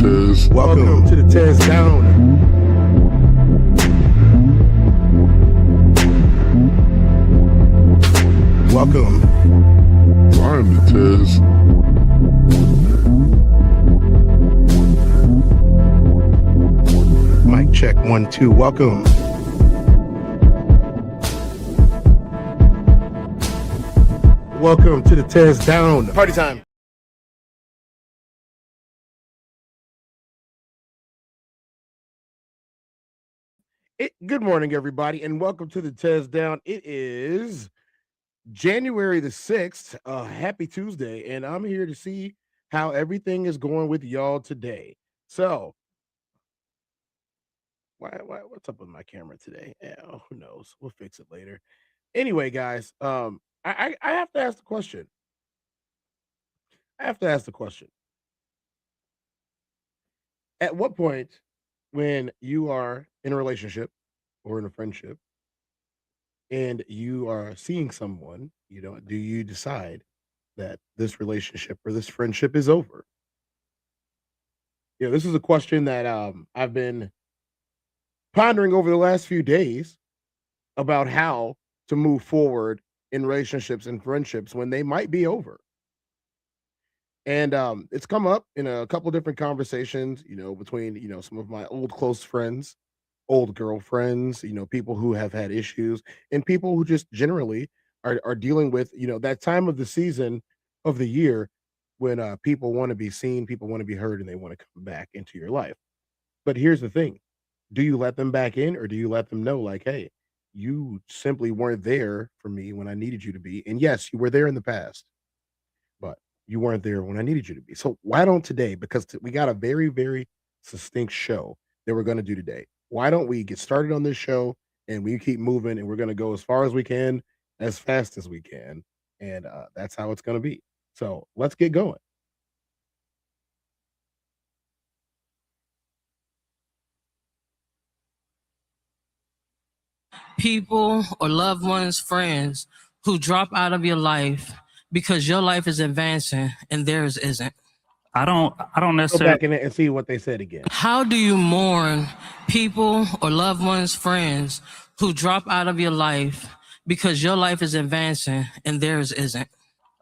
Tez. Welcome to the Tezdown. Welcome. I'm the Tez. Mic check 1 2. Welcome. Welcome to the Tezdown. Party time. Good morning, everybody, and welcome to the Tezdown. It is January the 6th. Happy Tuesday, and I'm here to see how everything is going with y'all today. So, what's up with my camera today? Who knows? We'll fix it later. Anyway, guys, I have to ask the question. At what point, when you are in a relationship or in a friendship, and you are seeing someone, do you decide that this relationship or this friendship is over? This is a question that I've been pondering over the last few days about how to move forward in relationships and friendships when they might be over. And it's come up in a couple different conversations, between, some of my old close friends, old girlfriends, people who have had issues, and people who just generally are dealing with, that time of the season of the year when people want to be seen, people want to be heard, and they want to come back into your life. But here's the thing: do you let them back in, or do you let them know, like, hey, you simply weren't there for me when I needed you to be? And yes, you were there in the past, but you weren't there when I needed you to be. So why don't today, because we got a very, very succinct show that we're going to do today. Why don't we get started on this show and we keep moving, and we're going to go as far as we can, as fast as we can. And that's how it's going to be. So let's get going. People or loved ones, friends who drop out of your life because your life is advancing and theirs isn't. I don't Go necessarily. back in it and see what they said again. How do you mourn people or loved ones, friends who drop out of your life because your life is advancing and theirs isn't?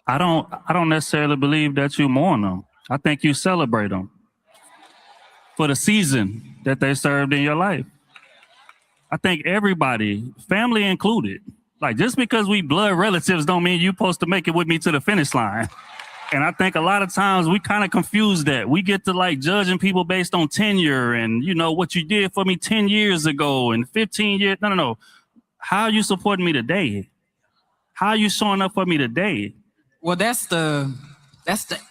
I don't necessarily believe that you mourn them. I think you celebrate them for the season that they served in your life. I think everybody, family included, like, just because we blood relatives don't mean you're supposed to make it with me to the finish line. And I think a lot of times we kind of confuse that. We get to like judging people based on tenure and, what you did for me 10 years ago and 15 years. No. How are you supporting me today? How are you showing up for me today? Well, that's the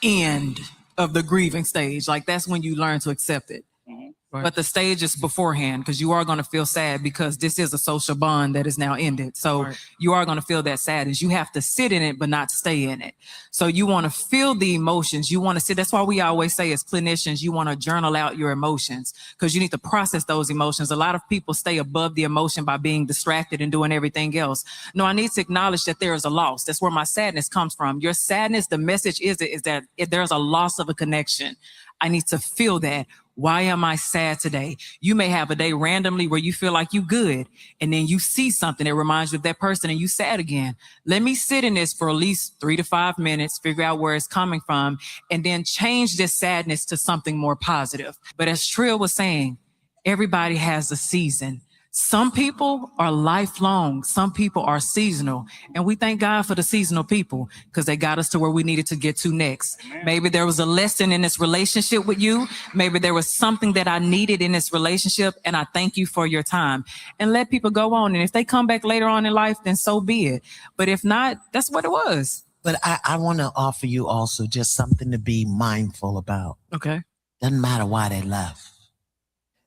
end of the grieving stage. Like, that's when you learn to accept it. Right. But the stage is beforehand, because you are going to feel sad, because this is a social bond that is now ended. So you are going to feel that sadness. You have to sit in it, but not stay in it. So you want to feel the emotions. You want to sit. That's why we always say, as clinicians, you want to journal out your emotions, because you need to process those emotions. A lot of people stay above the emotion by being distracted and doing everything else. No, I need to acknowledge that there is a loss. That's where my sadness comes from. Your sadness, the message is that there's a loss of a connection. I need to feel that. Why am I sad today? You may have a day randomly where you feel like you good, and then you see something that reminds you of that person and you sad again. Let me sit in this for at least 3 to 5 minutes, figure out where it's coming from, and then change this sadness to something more positive. But as Trill was saying, everybody has a season. Some people are lifelong. Some people are seasonal. And we thank God for the seasonal people, because they got us to where we needed to get to next. Amen. Maybe there was a lesson in this relationship with you. Maybe there was something that I needed in this relationship, and I thank you for your time. And let people go on. And if they come back later on in life, then so be it. But if not, that's what it was. But I want to offer you also just something to be mindful about. Okay. Doesn't matter why they left.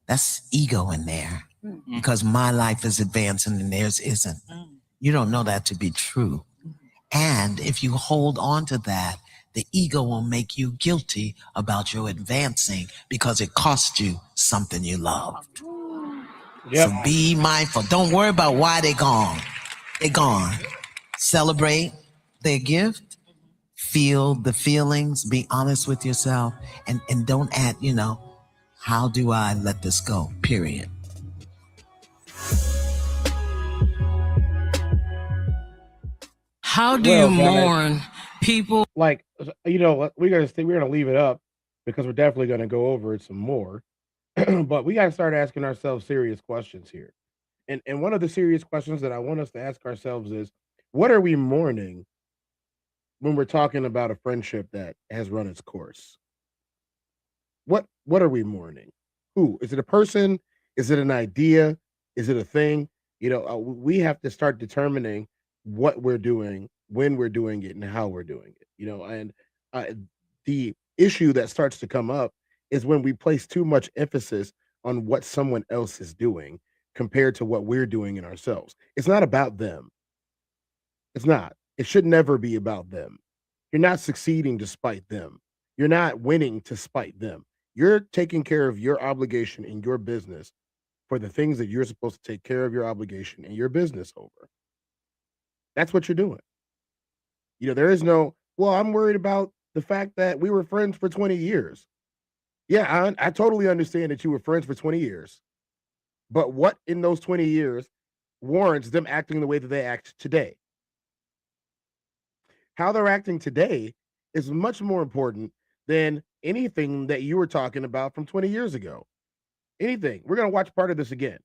That's ego in there. Because my life is advancing and theirs isn't. You don't know that to be true. And if you hold on to that, the ego will make you guilty about your advancing, because it cost you something you loved. Yep. So be mindful. Don't worry about why they're gone. They're gone. Celebrate their gift. Feel the feelings. Be honest with yourself. And don't add, How do I let this go? Period. How do Well, you guys, mourn people? like, we're gonna leave it up because we're definitely gonna go over it some more. But we gotta start asking ourselves serious questions here. And one of the serious questions that I want us to ask ourselves is, what are we mourning when we're talking about a friendship that has run its course? What are we mourning? Who? Is it a person? Is it an idea? Is it a thing? We have to start determining what we're doing, when we're doing it, and how we're doing it. And uh, the issue that starts to come up is when we place too much emphasis on what someone else is doing compared to what we're doing in ourselves. It's not about them. It's not. It should never be about them. You're not succeeding to spite them. You're not winning to spite them. You're taking care of your obligation in your business for the things that you're supposed to take care of your obligation in your business over. That's what you're doing. There is no, well, I'm worried about the fact that we were friends for 20 years. Yeah, I totally understand that you were friends for 20 years. But what in those 20 years warrants them acting the way that they act today? How they're acting today is much more important than anything that you were talking about from 20 years ago. Anything. We're going to watch part of this again.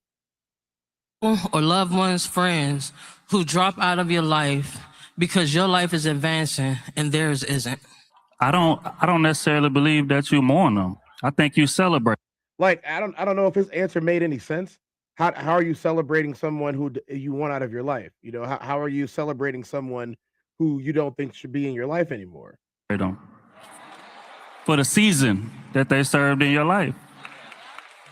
Or loved ones, friends who drop out of your life because your life is advancing and theirs isn't. I don't necessarily believe that you mourn them. I think you celebrate. Like, I don't know if his answer made any sense. How are you celebrating someone who you want out of your life? How are you celebrating someone who you don't think should be in your life anymore? Them for the season that they served in your life.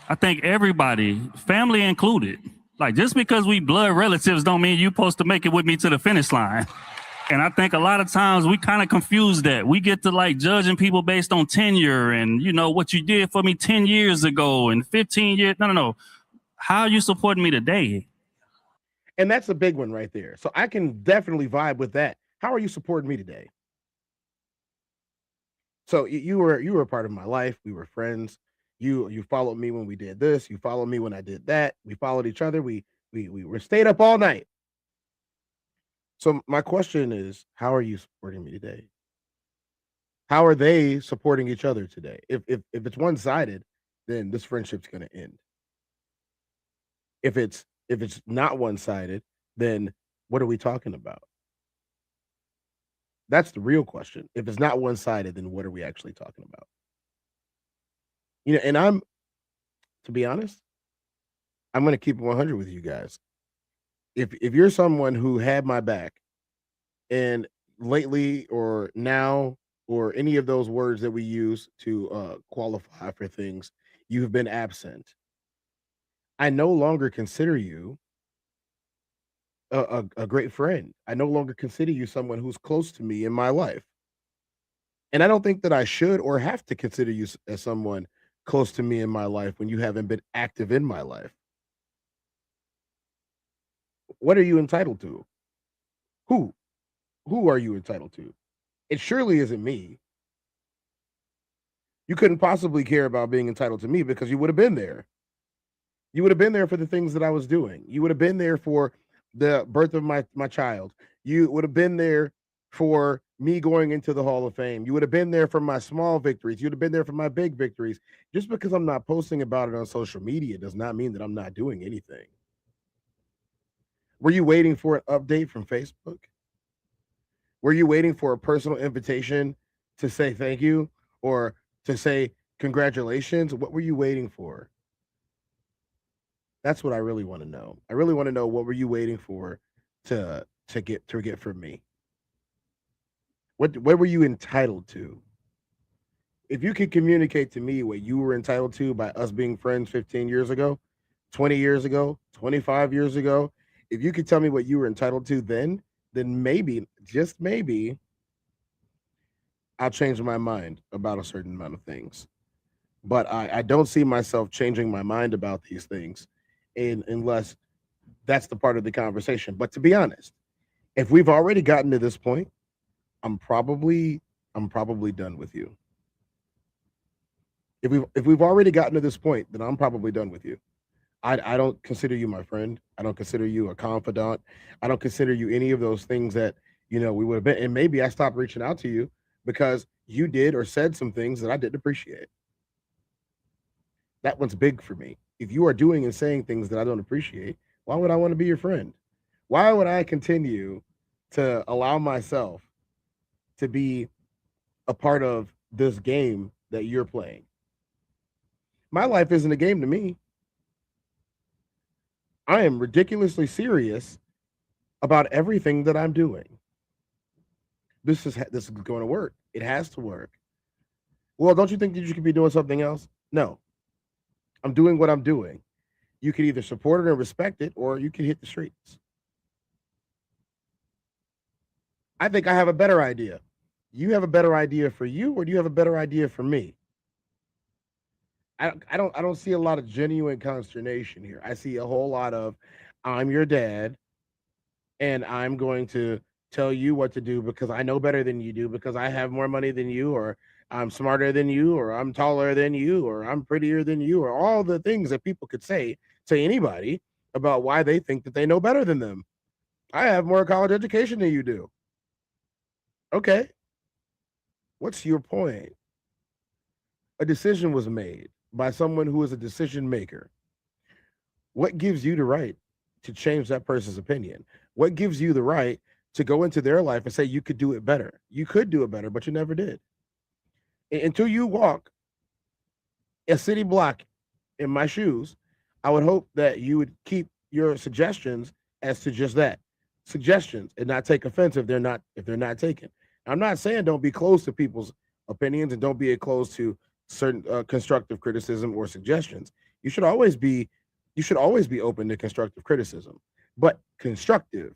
I think everybody, family included, like just because we blood relatives don't mean you're supposed to make it with me to the finish line. And I think a lot of times we kind of confuse that. We get to like judging people based on tenure and, what you did for me 10 years ago and 15 years. No. How are you supporting me today? And that's a big one right there. So I can definitely vibe with that. How are you supporting me today? So you were a part of my life. We were friends. You followed me when we did this. You followed me when I did that. We followed each other. We were stayed up all night. So my question is, how are you supporting me today? How are they supporting each other today? If it's one-sided, then this friendship's going to end. If it's not one-sided, then what are we talking about? That's the real question. If it's not one-sided, then what are we actually talking about? And to be honest, I'm going to keep it 100 with you guys. If you're someone who had my back and lately or now or any of those words that we use to qualify for things, you've been absent. I no longer consider you a great friend. I no longer consider you someone who's close to me in my life. And I don't think that I should or have to consider you as someone close to me in my life when you haven't been active in my life. What are you entitled to? Who? Who are you entitled to? It surely isn't me. You couldn't possibly care about being entitled to me because you would have been there. You would have been there for the things that I was doing. You would have been there for the birth of my child. You would have been there for me going into the Hall of Fame. You would have been there for my small victories. You'd have been there for my big victories. Just because I'm not posting about it on social media does not mean that I'm not doing anything. Were you waiting for an update from Facebook? Were you waiting for a personal invitation to say thank you or to say congratulations? What were you waiting for? That's what I really want to know. I really want to know, what were you waiting for to get from me? What were you entitled to? If you could communicate to me what you were entitled to by us being friends 15 years ago, 20 years ago, 25 years ago, if you could tell me what you were entitled to then maybe, just maybe, I'll change my mind about a certain amount of things. But I don't see myself changing my mind about these things unless that's the part of the conversation. But to be honest, if we've already gotten to this point, I'm probably done with you. If we've already gotten to this point, then I'm probably done with you. I don't consider you my friend. I don't consider you a confidant. I don't consider you any of those things that we would have been. And maybe I stopped reaching out to you because you did or said some things that I didn't appreciate. That one's big for me. If you are doing and saying things that I don't appreciate, why would I want to be your friend? Why would I continue to allow myself to be a part of this game that you're playing? My life isn't a game to me. I am ridiculously serious about everything that I'm doing. This is going to work. It has to work. Well, don't you think that you could be doing something else? No. I'm doing what I'm doing. You can either support it and respect it, or you can hit the streets. I think I have a better idea. You have a better idea for you, or do you have a better idea for me? I don't see a lot of genuine consternation here. I see a whole lot of I'm your dad and I'm going to tell you what to do because I know better than you do, because I have more money than you, or I'm smarter than you, or I'm taller than you, or I'm prettier than you, or all the things that people could say to anybody about why they think that they know better than them. I have more college education than you do. Okay. What's your point? A decision was made by someone who is a decision maker. What gives you the right to change that person's opinion? What gives you the right to go into their life and say you could do it better? You could do it better, but you never did. Until you walk a city block in my shoes, I would hope that you would keep your suggestions as to just that, suggestions, and not take offense if they're not taken. I'm not saying don't be closed to people's opinions and don't be closed to certain constructive criticism or suggestions. You should always be open to constructive criticism, but constructive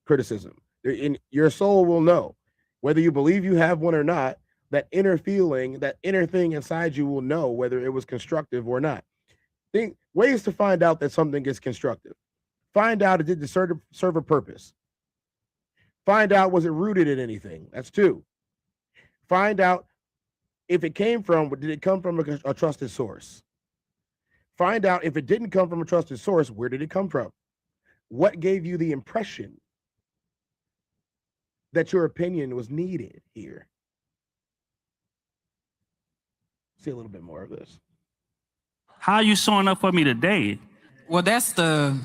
criticism. In your soul will know, whether you believe you have one or not. That inner feeling, that inner thing inside you will know whether it was constructive or not. Ways to find out that something is constructive. Find out it did serve a purpose. Find out, was it rooted in anything? That's 2. Find out if it came from, did it come from a trusted source? Find out if it didn't come from a trusted source, where did it come from? What gave you the impression that your opinion was needed here? See a little bit more of this. How are you showing up for me today? Well, that's the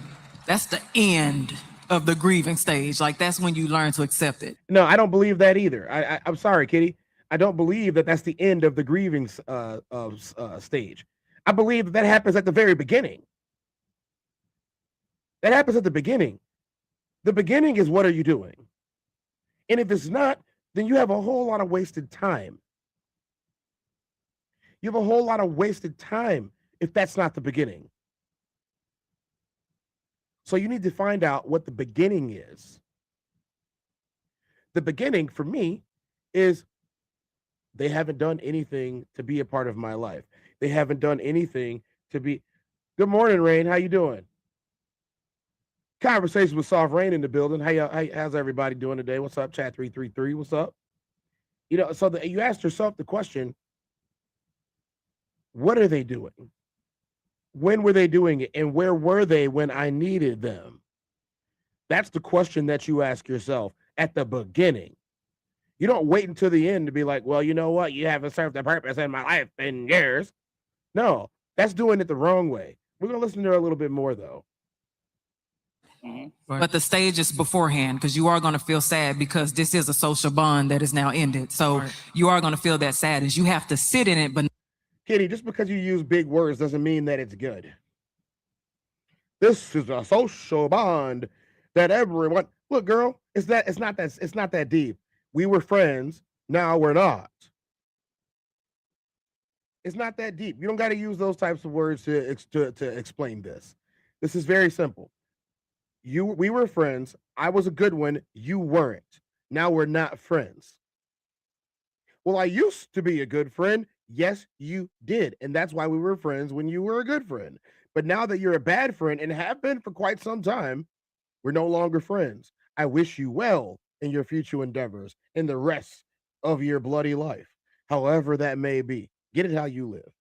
end of the grieving stage. Like, that's when you learn to accept it. No, I don't believe that either. I'm sorry, Kitty. I don't believe that that's the end of the grieving stage. I believe that happens at the very beginning. That happens at the beginning. The beginning is, what are you doing? And if it's not, then you have a whole lot of wasted time. You have a whole lot of wasted time if that's not the beginning. So you need to find out what the beginning is. The beginning for me is they haven't done anything to be a part of my life. They haven't done anything to be. Good morning, Rain. How you doing? Conversation with Soft Rain in the building. How's everybody doing today? What's up, Chat 333? What's up? So you asked yourself the question, what are they doing? When were they doing it? And where were they when I needed them? That's the question that you ask yourself at the beginning. You don't wait until the end to be like, well, you know what? You haven't served a purpose in my life in years. No, that's doing it the wrong way. We're going to listen to her a little bit more, though. But the stage is beforehand, because you are going to feel sad, because this is a social bond that is now ended. So you are going to feel that sadness. You have to sit in it, but Kitty, just because you use big words doesn't mean that it's good. This is a social bond that everyone. Look, girl, it's not that deep. We were friends, now we're not. It's not that deep. You don't got to use those types of words to explain this. This is very simple. We were friends. I was a good one. You weren't. Now we're not friends. Well, I used to be a good friend. Yes, you did. And that's why we were friends when you were a good friend. But now that you're a bad friend and have been for quite some time, we're no longer friends. I wish you well in your future endeavors, in the rest of your bloody life, however that may be. Get it how you live.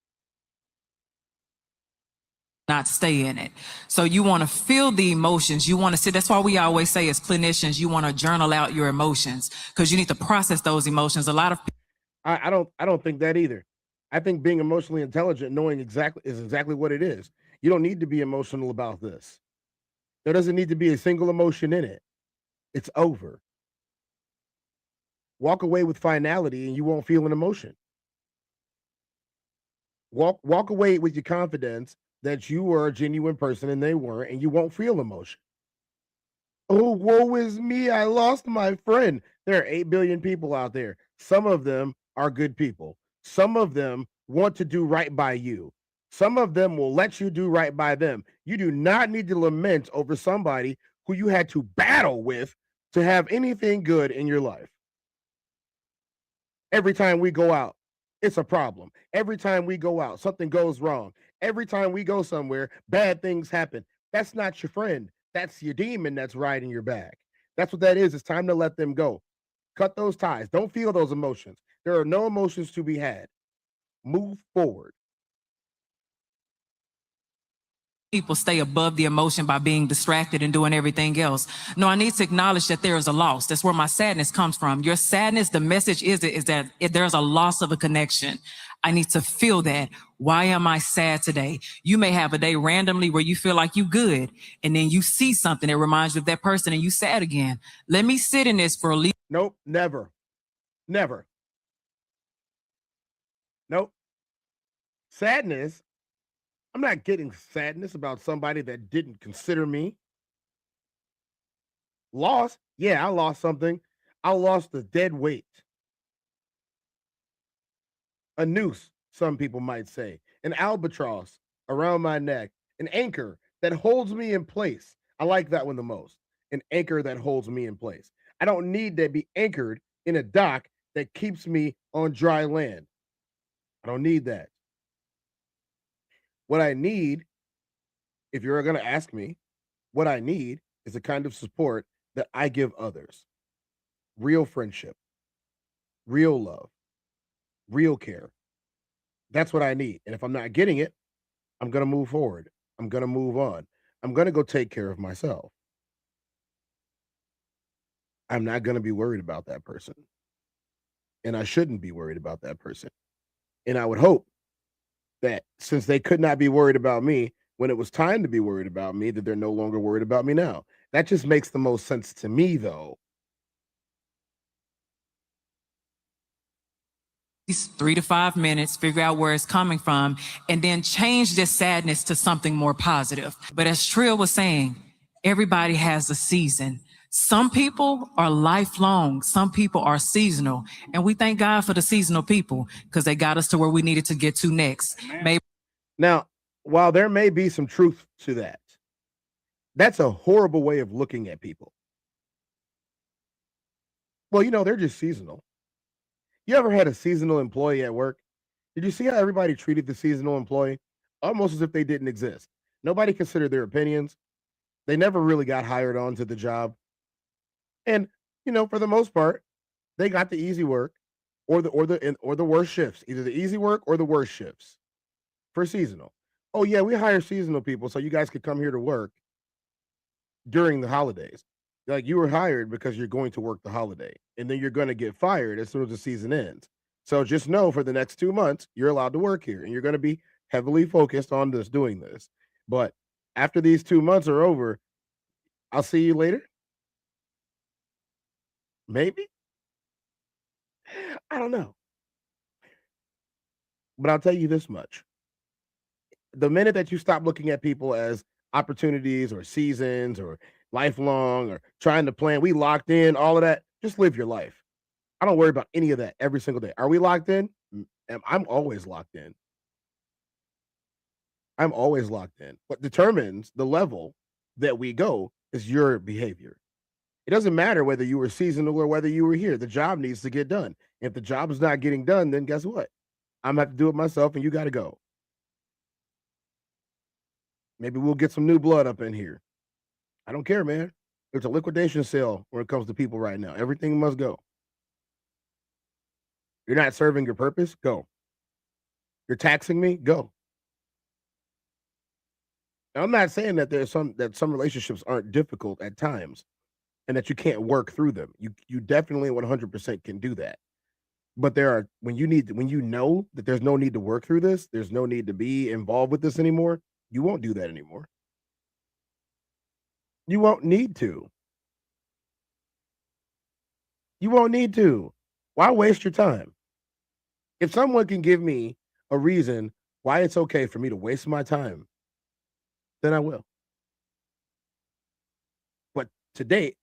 not stay in it. So you want to feel the emotions. You want to sit. That's why we always say as clinicians, you want to journal out your emotions because you need to process those emotions. A lot of people, I don't think that either. I think being emotionally intelligent, knowing exactly what it is. You don't need to be emotional about this. There doesn't need to be a single emotion in it. It's over. Walk away with finality and you won't feel an emotion. Walk away with your confidence that you were a genuine person and they weren't, and you won't feel emotion. Oh, woe is me. I lost my friend. There are 8 billion people out there. Some of them are good people. Some of them want to do right by you. Some of them will let you do right by them. You do not need to lament over somebody who you had to battle with to have anything good in your life. Every time we go out, it's a problem. Every time we go out, something goes wrong. Every time we go somewhere, bad things happen. That's not your friend. That's your demon that's riding your back. That's what that is. It's time to let them go. Cut those ties. Don't feel those emotions. There are no emotions to be had. Move forward. people stay above the emotion by being distracted and doing everything else. No, I need to acknowledge that there is a loss. That's where my sadness comes from. Your sadness, the message is that there's a loss of a connection. I need to feel that. Why am I sad today? You may have a day randomly where you feel like you good, and then you see something that reminds you of that person and you sad again. Let me sit in this for a least. Nope, never. Never. Nope. Sadness. I'm not getting sadness about somebody that didn't consider me. Loss. Yeah, I lost something. I lost a dead weight. A noose, some people might say, an albatross around my neck, an anchor that holds me in place. I like that one the most. An anchor that holds me in place. I don't need to be anchored in a dock that keeps me on dry land. I don't need that. What I need, if you're going to ask me, what I need is the kind of support that I give others. Real friendship, real love, real care. That's what I need. And if I'm not getting it, I'm going to move forward. I'm going to move on. I'm going to go take care of myself. I'm not going to be worried about that person. And I shouldn't be worried about that person. And I would hope that since they could not be worried about me when it was time to be worried about me, that they're no longer worried about me now. That just makes the most sense to me, though. 3 to 5 minutes, figure out where it's coming from, and then change this sadness to something more positive. But as Trill was saying, everybody has a season. Some people are lifelong, some people are seasonal, and we thank God for the seasonal people because they got us to where we needed to get to next. Maybe. Now, while there may be some truth to that, that's a horrible way of looking at people. Well, they're just seasonal. You ever had a seasonal employee at work? Did you see how everybody treated the seasonal employee? Almost as if they didn't exist. Nobody considered their opinions. They never really got hired onto the job. And for the most part, they got the easy work or the worst shifts, either the easy work or the worst shifts for seasonal. Oh yeah, we hire seasonal people so you guys could come here to work during the holidays. Like you were hired because you're going to work the holiday, and then you're going to get fired as soon as the season ends. So just know for the next 2 months, you're allowed to work here, and you're going to be heavily focused on doing this. But after these 2 months are over, I'll see you later. Maybe. I don't know. But I'll tell you this much. The minute that you stop looking at people as opportunities or seasons or lifelong or trying to plan, we locked in, all of that, just live your life. I don't worry about any of that every single day. Are we locked in? I'm always locked in. I'm always locked in. What determines the level that we go is your behavior. It doesn't matter whether you were seasonal or whether you were here. The job needs to get done. If the job is not getting done, then guess what? I'm gonna have to do it myself, and you got to go. Maybe we'll get some new blood up in here. I don't care, man. There's a liquidation sale when it comes to people right now. Everything must go. You're not serving your purpose? Go. You're taxing me? Go. I'm not saying that some relationships aren't difficult at times and that you can't work through them. You definitely 100% can do that. But there are when you know that there's no need to work through this, there's no need to be involved with this anymore, you won't do that anymore. You won't need to. You won't need to. Why waste your time? If someone can give me a reason why it's okay for me to waste my time, then I will. But to date,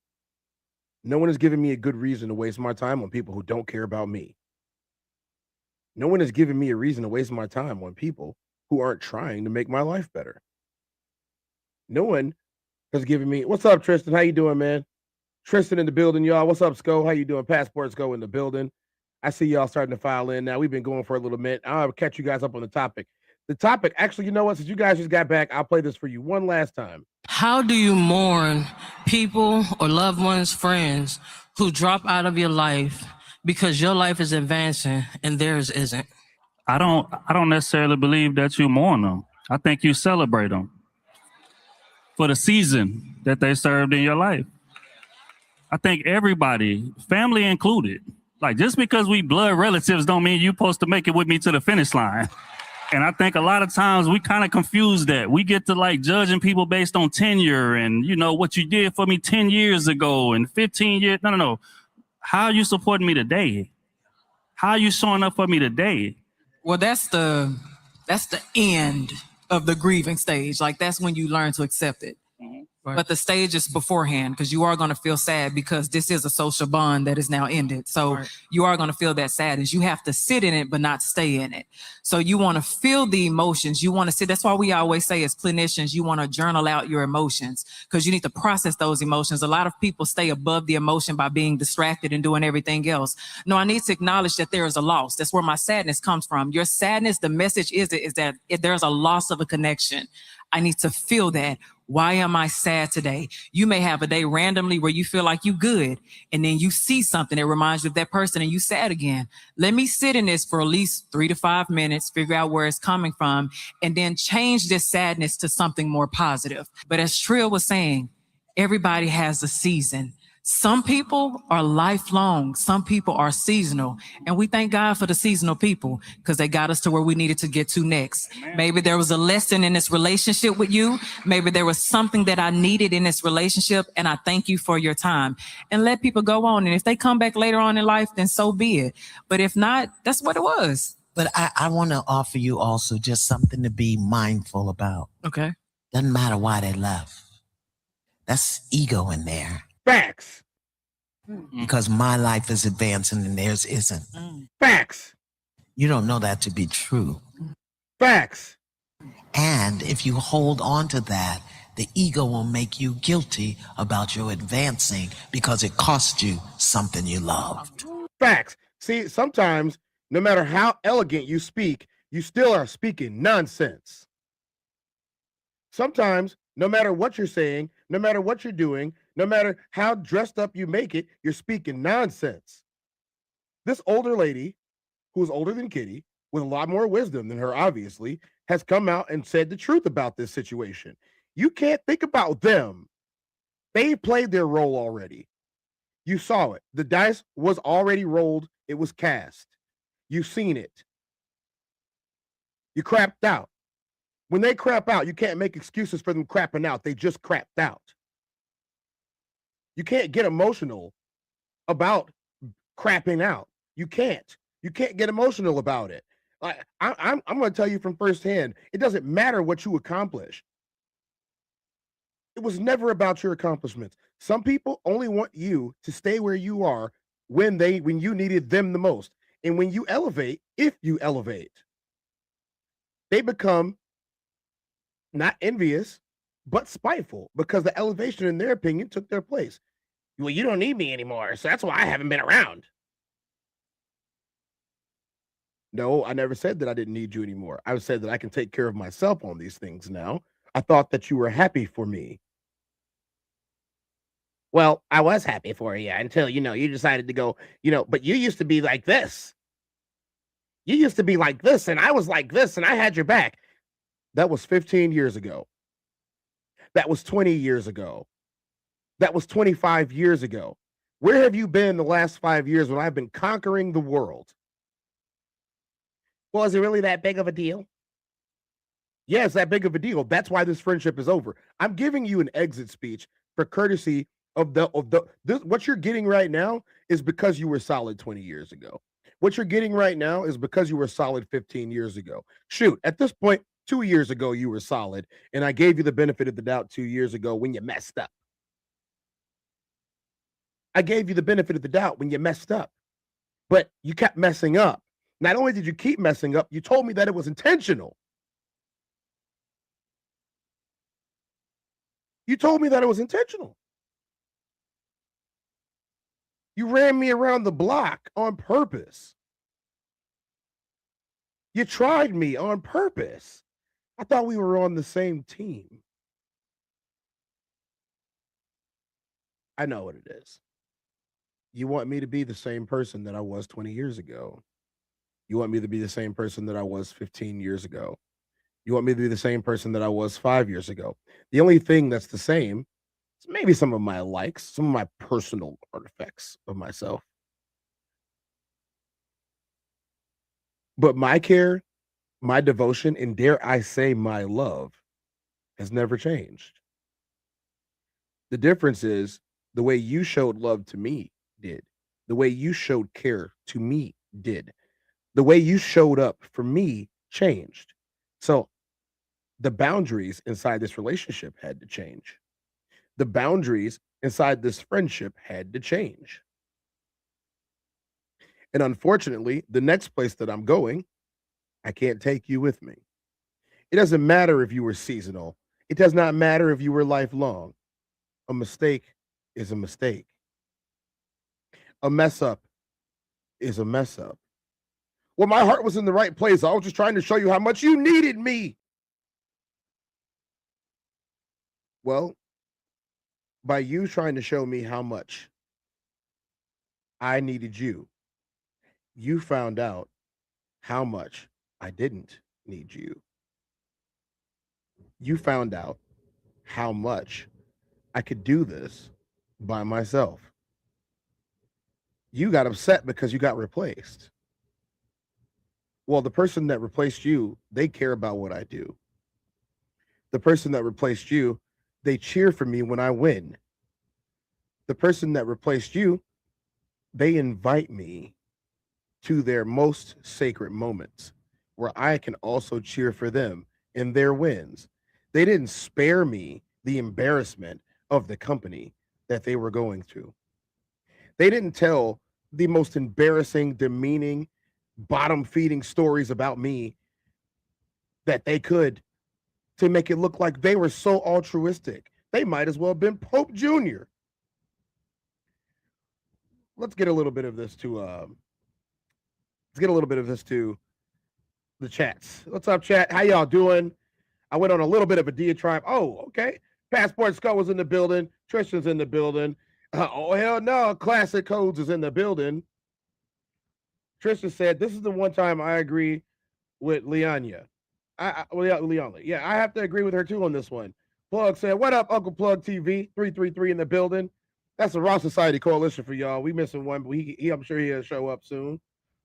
no one has given me a good reason to waste my time on people who don't care about me. No one has given me a reason to waste my time on people who aren't trying to make my life better. No one has given me. What's up, Tristan? How you doing, man? Tristan in the building, y'all. What's up, Sco? How you doing? Passports go in the building. I see y'all starting to file in now. We've been going for a little minute. I'll catch you guys up on the topic. The topic, actually, you know what? Since you guys just got back, I'll play this for you one last time. How do you mourn people or loved ones, friends who drop out of your life because your life is advancing and theirs isn't? I don't necessarily believe that you mourn them. I think you celebrate them for the season that they served in your life. I think everybody, family included, like just because we blood relatives don't mean you're supposed to make it with me to the finish line. And I think a lot of times we kind of confuse that. We get to like judging people based on tenure and, you know, what you did for me 10 years ago and 15 years. No. How are you supporting me today? How are you showing up for me today? Well, that's the end of the grieving stage. Like that's when you learn to accept it. Right. But the stage is beforehand because you are going to feel sad because this is a social bond that is now ended. So you are going to feel that sadness. You have to sit in it, but not stay in it. So you want to feel the emotions. You want to sit. That's why we always say as clinicians, you want to journal out your emotions because you need to process those emotions. A lot of people stay above the emotion by being distracted and doing everything else. No, I need to acknowledge that there is a loss. That's where my sadness comes from. Your sadness, the message is that there's a loss of a connection. I need to feel that. Why am I sad today? You may have a day randomly where you feel like you good, and then you see something that reminds you of that person and you sad again. Let me sit in this for at least 3 to 5 minutes, figure out where it's coming from, and then change this sadness to something more positive. But as Trill was saying, everybody has a season. Some people are lifelong. Some people are seasonal. And we thank God for the seasonal people because they got us to where we needed to get to next. Amen. Maybe there was a lesson in this relationship with you. Maybe there was something that I needed in this relationship. And I thank you for your time. And let people go on. And if they come back later on in life, then so be it. But if not, that's what it was. But I want to offer you also just something to be mindful about. Okay. Doesn't matter why they left. That's ego in there. Facts. Because my life is advancing and theirs isn't. Facts. You don't know that to be true. Facts. And if you hold on to that, the ego will make you guilty about your advancing because it cost you something you loved. Facts. See, sometimes, no matter how elegant you speak, you still are speaking nonsense. Sometimes, no matter what you're saying, no matter what you're doing, no matter how dressed up you make it, you're speaking nonsense. This older lady, who's older than Kitty, with a lot more wisdom than her, obviously, has come out and said the truth about this situation. You can't think about them. They played their role already. You saw it. The dice was already rolled. It was cast. You've seen it. You crapped out. When they crap out, you can't make excuses for them crapping out. They just crapped out. You can't get emotional about crapping out. You can't. You can't get emotional about it. I'm going to tell you from firsthand, it doesn't matter what you accomplish. It was never about your accomplishments. Some people only want you to stay where you are when you needed them the most. And when you elevate, if you elevate, they become not envious, but spiteful because the elevation, in their opinion, took their place. Well, you don't need me anymore, so that's why I haven't been around. No, I never said that I didn't need you anymore. I said that I can take care of myself on these things now. I thought that you were happy for me. Well, I was happy for you until, you decided to go, but you used to be like this. You used to be like this, and I was like this, and I had your back. That was 15 years ago. That was 20 years ago. That was 25 years ago. Where have you been the last 5 years when I've been conquering the world? Well, is it really that big of a deal? Yeah, it's that big of a deal. That's why this friendship is over. I'm giving you an exit speech for courtesy of what you're getting right now is because you were solid 20 years ago. What you're getting right now is because you were solid 15 years ago. Shoot, at this point, 2 years ago, you were solid, and I gave you the benefit of the doubt 2 years ago when you messed up. I gave you the benefit of the doubt when you messed up, but you kept messing up. Not only did you keep messing up, you told me that it was intentional. You told me that it was intentional. You ran me around the block on purpose. You tried me on purpose. I thought we were on the same team. I know what it is. You want me to be the same person that I was 20 years ago. You want me to be the same person that I was 15 years ago. You want me to be the same person that I was 5 years ago. The only thing that's the same is maybe some of my likes, some of my personal artifacts of myself. But my care, my devotion, and dare I say my love has never changed. The difference is the way you showed love to me did. The way you showed care to me did. The way you showed up for me changed. So the boundaries inside this relationship had to change. The boundaries inside this friendship had to change. And unfortunately, the next place that I'm going, I can't take you with me. It doesn't matter if you were seasonal. It does not matter if you were lifelong. A mistake is a mistake. A mess up is a mess up. Well, my heart was in the right place. I was just trying to show you how much you needed me. Well, by you trying to show me how much I needed you, you found out how much I didn't need you. You found out how much I could do this by myself. You got upset because you got replaced. Well, the person that replaced you, they care about what I do. The person that replaced you, they cheer for me when I win. The person that replaced you, they invite me to their most sacred moments where I can also cheer for them in their wins. They didn't spare me the embarrassment of the company that they were going through. They didn't tell the most embarrassing, demeaning, bottom-feeding stories about me that they could to make it look like they were so altruistic. They might as well have been Pope Jr. Let's get a little bit of this to the chats. What's up, chat? How y'all doing? I went on a little bit of a diatribe. Oh, okay. Passport Skull was in the building. Tristan's in the building. Oh, hell no. Classic Codes is in the building. Tristan said, this is the one time I agree with Leonia. Leonia. Yeah, I have to agree with her too on this one. Plug said, what up, Uncle Plug TV? 333 in the building. That's the Raw Society Coalition for y'all. We missing one, but I'm sure he'll show up soon.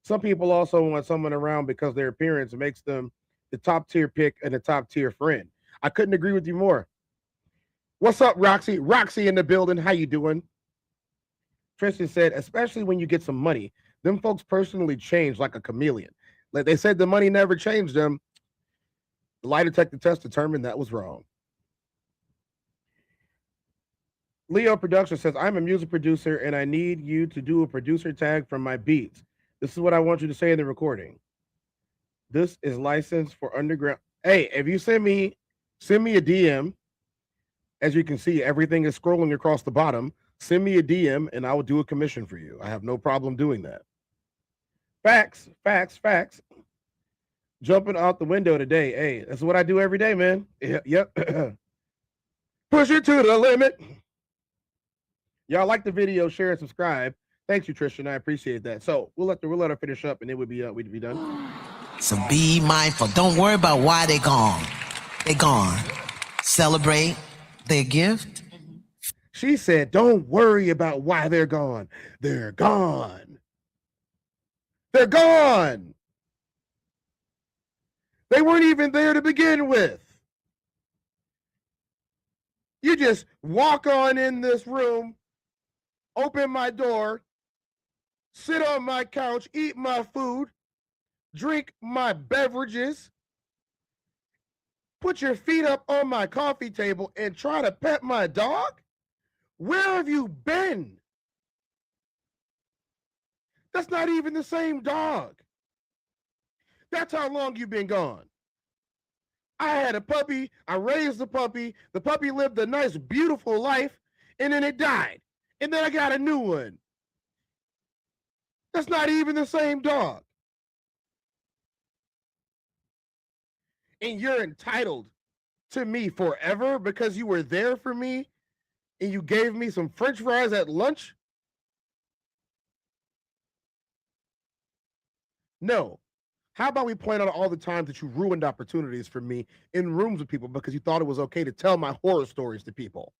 Some people also want someone around because their appearance makes them the top tier pick and the top tier friend. I couldn't agree with you more. What's up, Roxy? Roxy in the building. How you doing? Tristan said, especially when you get some money, them folks personally change like a chameleon. Like they said, the money never changed them. The lie detector test determined that was wrong. Leo Production says, I'm a music producer and I need you to do a producer tag from my beats. This is what I want you to say in the recording. This is licensed for underground. Hey, if you send me a DM, as you can see, everything is scrolling across the bottom. Send me a DM and I will do a commission for you. I have no problem doing that. Facts, facts, facts. Jumping out the window today. Hey, that's what I do every day, man. Yep. Push it to the limit. Y'all like the video, share and subscribe. Thanks you, Tristan. I appreciate that. So we'll let her finish up and then we'd be done. So be mindful. Don't worry about why they're gone. They're gone. Celebrate Their gift? She said, don't worry about why they're gone. They're gone. They're gone. They weren't even there to begin with. You just walk on in this room, open my door, sit on my couch, eat my food, drink my beverages, put your feet up on my coffee table and try to pet my dog? Where have you been? That's not even the same dog. That's how long you've been gone. I had a puppy. I raised the puppy. The puppy lived a nice, beautiful life, and then it died. And then I got a new one. That's not even the same dog. And you're entitled to me forever because you were there for me and you gave me some French fries at lunch? No. How about we point out all the times that you ruined opportunities for me in rooms with people because you thought it was okay to tell my horror stories to people?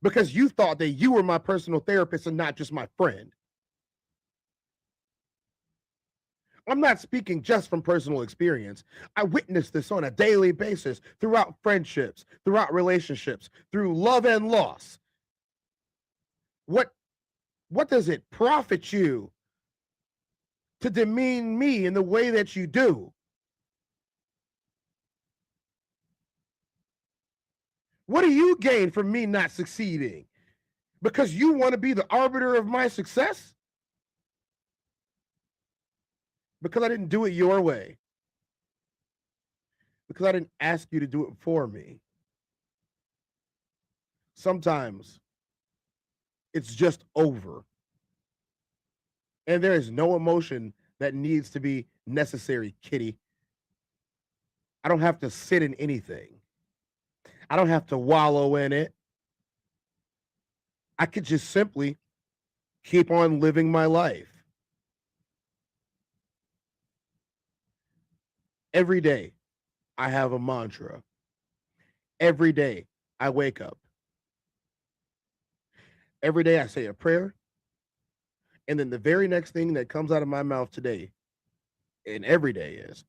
Because you thought that you were my personal therapist and not just my friend. I'm not speaking just from personal experience. I witness this on a daily basis throughout friendships, throughout relationships, through love and loss. What does it profit you to demean me in the way that you do? What do you gain from me not succeeding? Because you want to be the arbiter of my success? Because I didn't do it your way. Because I didn't ask you to do it for me. Sometimes it's just over. And there is no emotion that needs to be necessary, kitty. I don't have to sit in anything. I don't have to wallow in it. I could just simply keep on living my life. Every day, I have a mantra. Every day, I wake up. Every day, I say a prayer. And then the very next thing that comes out of my mouth today, and every day is,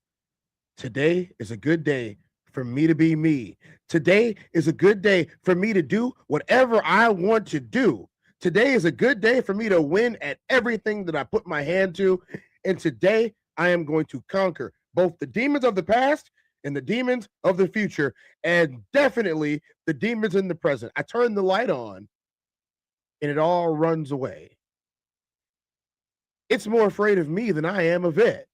today is a good day for me to be me. Today is a good day for me to do whatever I want to do. Today is a good day for me to win at everything that I put my hand to. And today, I am going to conquer both the demons of the past and the demons of the future, and definitely the demons in the present. I turn the light on, and it all runs away. It's more afraid of me than I am of it.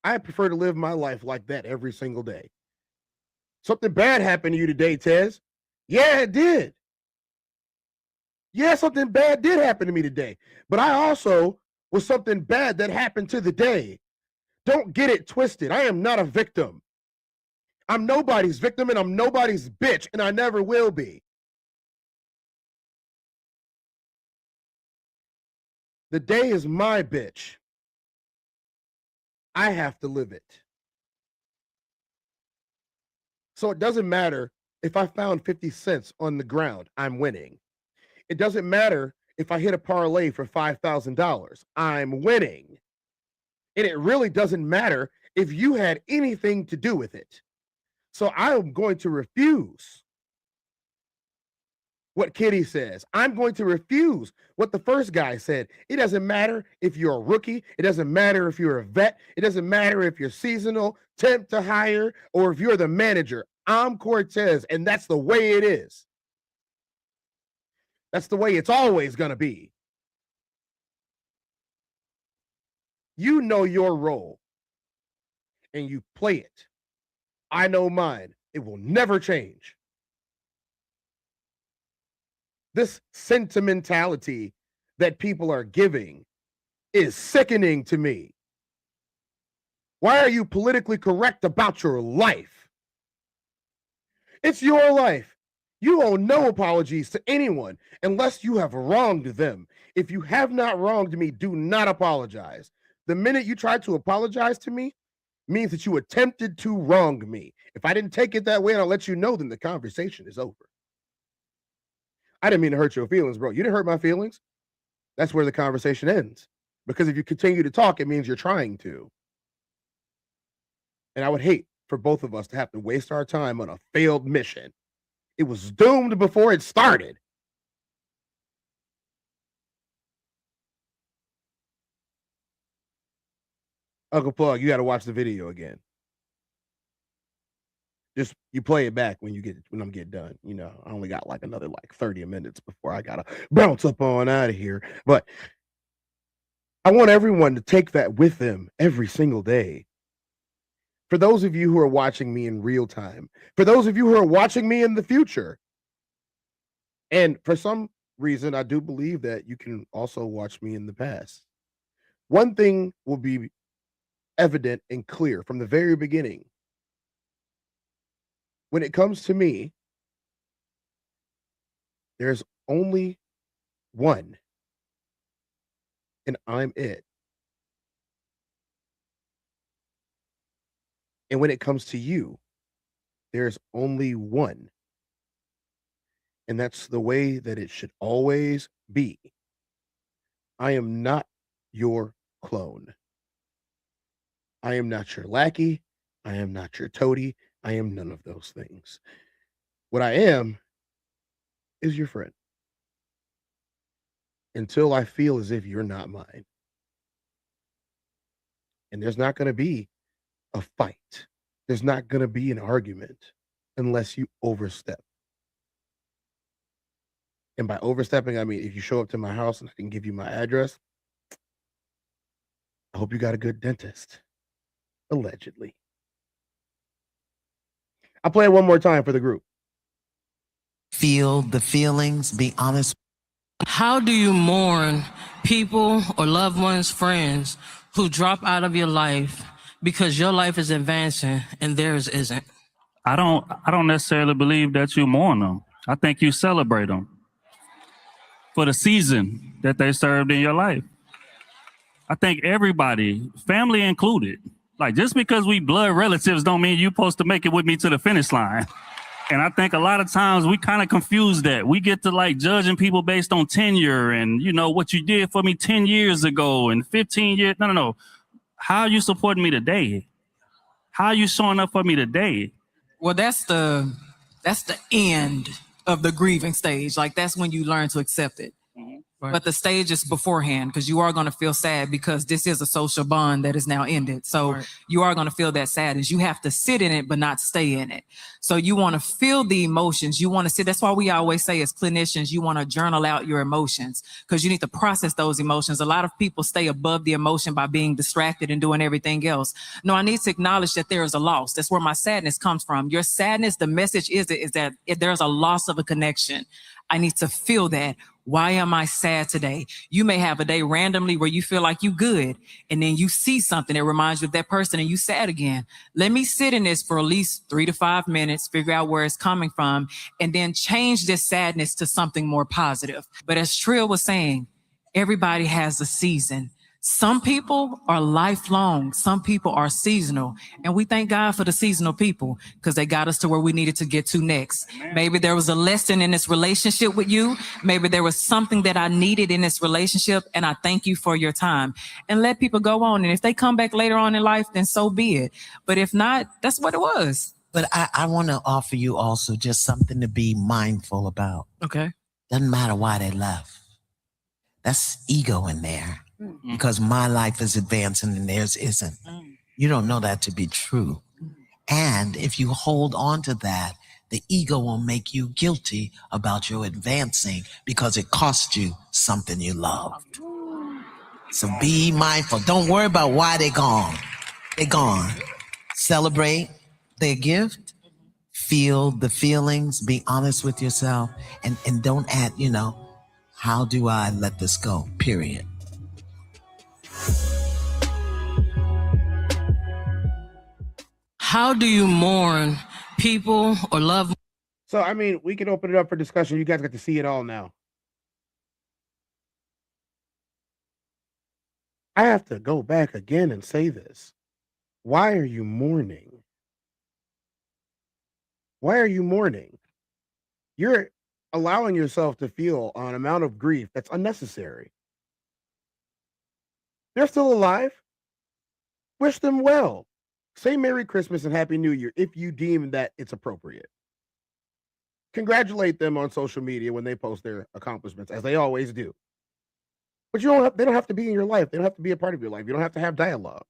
I prefer to live my life like that every single day. Something bad happened to you today, Tez. Yeah, it did. Yeah, something bad did happen to me today. But I also was something bad that happened to the day. Don't get it twisted. I am not a victim. I'm nobody's victim and I'm nobody's bitch, and I never will be. The day is my bitch. I have to live it. So it doesn't matter if I found 50 cents on the ground, I'm winning. It doesn't matter if I hit a parlay for $5,000, I'm winning. And it really doesn't matter if you had anything to do with it. So I'm going to refuse what Kitty says. I'm going to refuse what the first guy said. It doesn't matter if you're a rookie. It doesn't matter if you're a vet. It doesn't matter if you're seasonal, temp to hire, or if you're the manager. I'm Cortez, and that's the way it is. That's the way it's always going to be. You know your role, and you play it. I know mine. It will never change. This sentimentality that people are giving is sickening to me. Why are you politically correct about your life? It's your life. You owe no apologies to anyone unless you have wronged them. If you have not wronged me, do not apologize. The minute you try to apologize to me means that you attempted to wrong me. If I didn't take it that way and I'll let you know, then the conversation is over. I didn't mean to hurt your feelings, bro. You didn't hurt my feelings. That's where the conversation ends. Because if you continue to talk, it means you're trying to. And I would hate for both of us to have to waste our time on a failed mission. It was doomed before it started. Uncle Plug, you got to watch the video again. Just you play it back when I'm getting done. You know, I only got like another 30 minutes before I gotta bounce up on out of here. But I want everyone to take that with them every single day. For those of you who are watching me in real time, for those of you who are watching me in the future, and for some reason, I do believe that you can also watch me in the past. One thing will be evident and clear from the very beginning. When it comes to me, there's only one, and I'm it. And when it comes to you, there's only one. And that's the way that it should always be. I am not your clone. I am not your lackey. I am not your toady. I am none of those things. What I am is your friend. Until I feel as if you're not mine. And there's not going to be a fight. There's not going to be an argument unless you overstep. And by overstepping, I mean, if you show up to my house and I can give you my address, I hope you got a good dentist. Allegedly. I'll play it one more time for the group. Feel the feelings, be honest. How do you mourn people or loved ones, friends who drop out of your life because your life is advancing and theirs isn't? I don't necessarily believe that you mourn them. I think you celebrate them for the season that they served in your life. I think everybody, family included, like just because we blood relatives don't mean you're supposed to make it with me to the finish line. And I think a lot of times we kind of confuse that. We get to judging people based on tenure and, what you did for me 10 years ago and 15 years. No. How are you supporting me today? How are you showing up for me today? Well, that's the end of the grieving stage. That's when you learn to accept it. Right. But the stage is beforehand because you are going to feel sad because this is a social bond that is now ended. So you are going to feel that sadness. You have to sit in it, but not stay in it. So you want to feel the emotions. You want to sit. That's why we always say as clinicians, you want to journal out your emotions because you need to process those emotions. A lot of people stay above the emotion by being distracted and doing everything else. No, I need to acknowledge that there is a loss. That's where my sadness comes from. Your sadness, the message is that if there's a loss of a connection. I need to feel that. Why am I sad today? You may have a day randomly where you feel like you good, and then you see something that reminds you of that person and you sad again. Let me sit in this for at least 3 to 5 minutes, figure out where it's coming from, and then change this sadness to something more positive. But as Trill was saying, everybody has a season. Some people are lifelong. Some people are seasonal. And we thank God for the seasonal people because they got us to where we needed to get to next. Amen. Maybe there was a lesson in this relationship with you. Maybe there was something that I needed in this relationship. And I thank you for your time. And let people go on. And if they come back later on in life, then so be it. But if not, that's what it was. But I want to offer you also just something to be mindful about. Okay. Doesn't matter why they left. That's ego in there. Because my life is advancing and theirs isn't. You don't know that to be true. And if you hold on to that, the ego will make you guilty about your advancing because it cost you something you loved. So be mindful. Don't worry about why they're gone. They're gone. Celebrate their gift. Feel the feelings. Be honest with yourself. And don't add, how do I let this go? Period. How do you mourn people or loved? So, I mean, we can open it up for discussion. You guys got to see it all now. I have to go back again and say this. Why are you mourning? Why are you mourning? You're allowing yourself to feel an amount of grief that's unnecessary. They're still alive. Wish them well. Say Merry Christmas and Happy New Year if you deem that it's appropriate. Congratulate them on social media when they post their accomplishments, as they always do. But they don't have to be in your life. They don't have to be a part of your life. You don't have to have dialogue.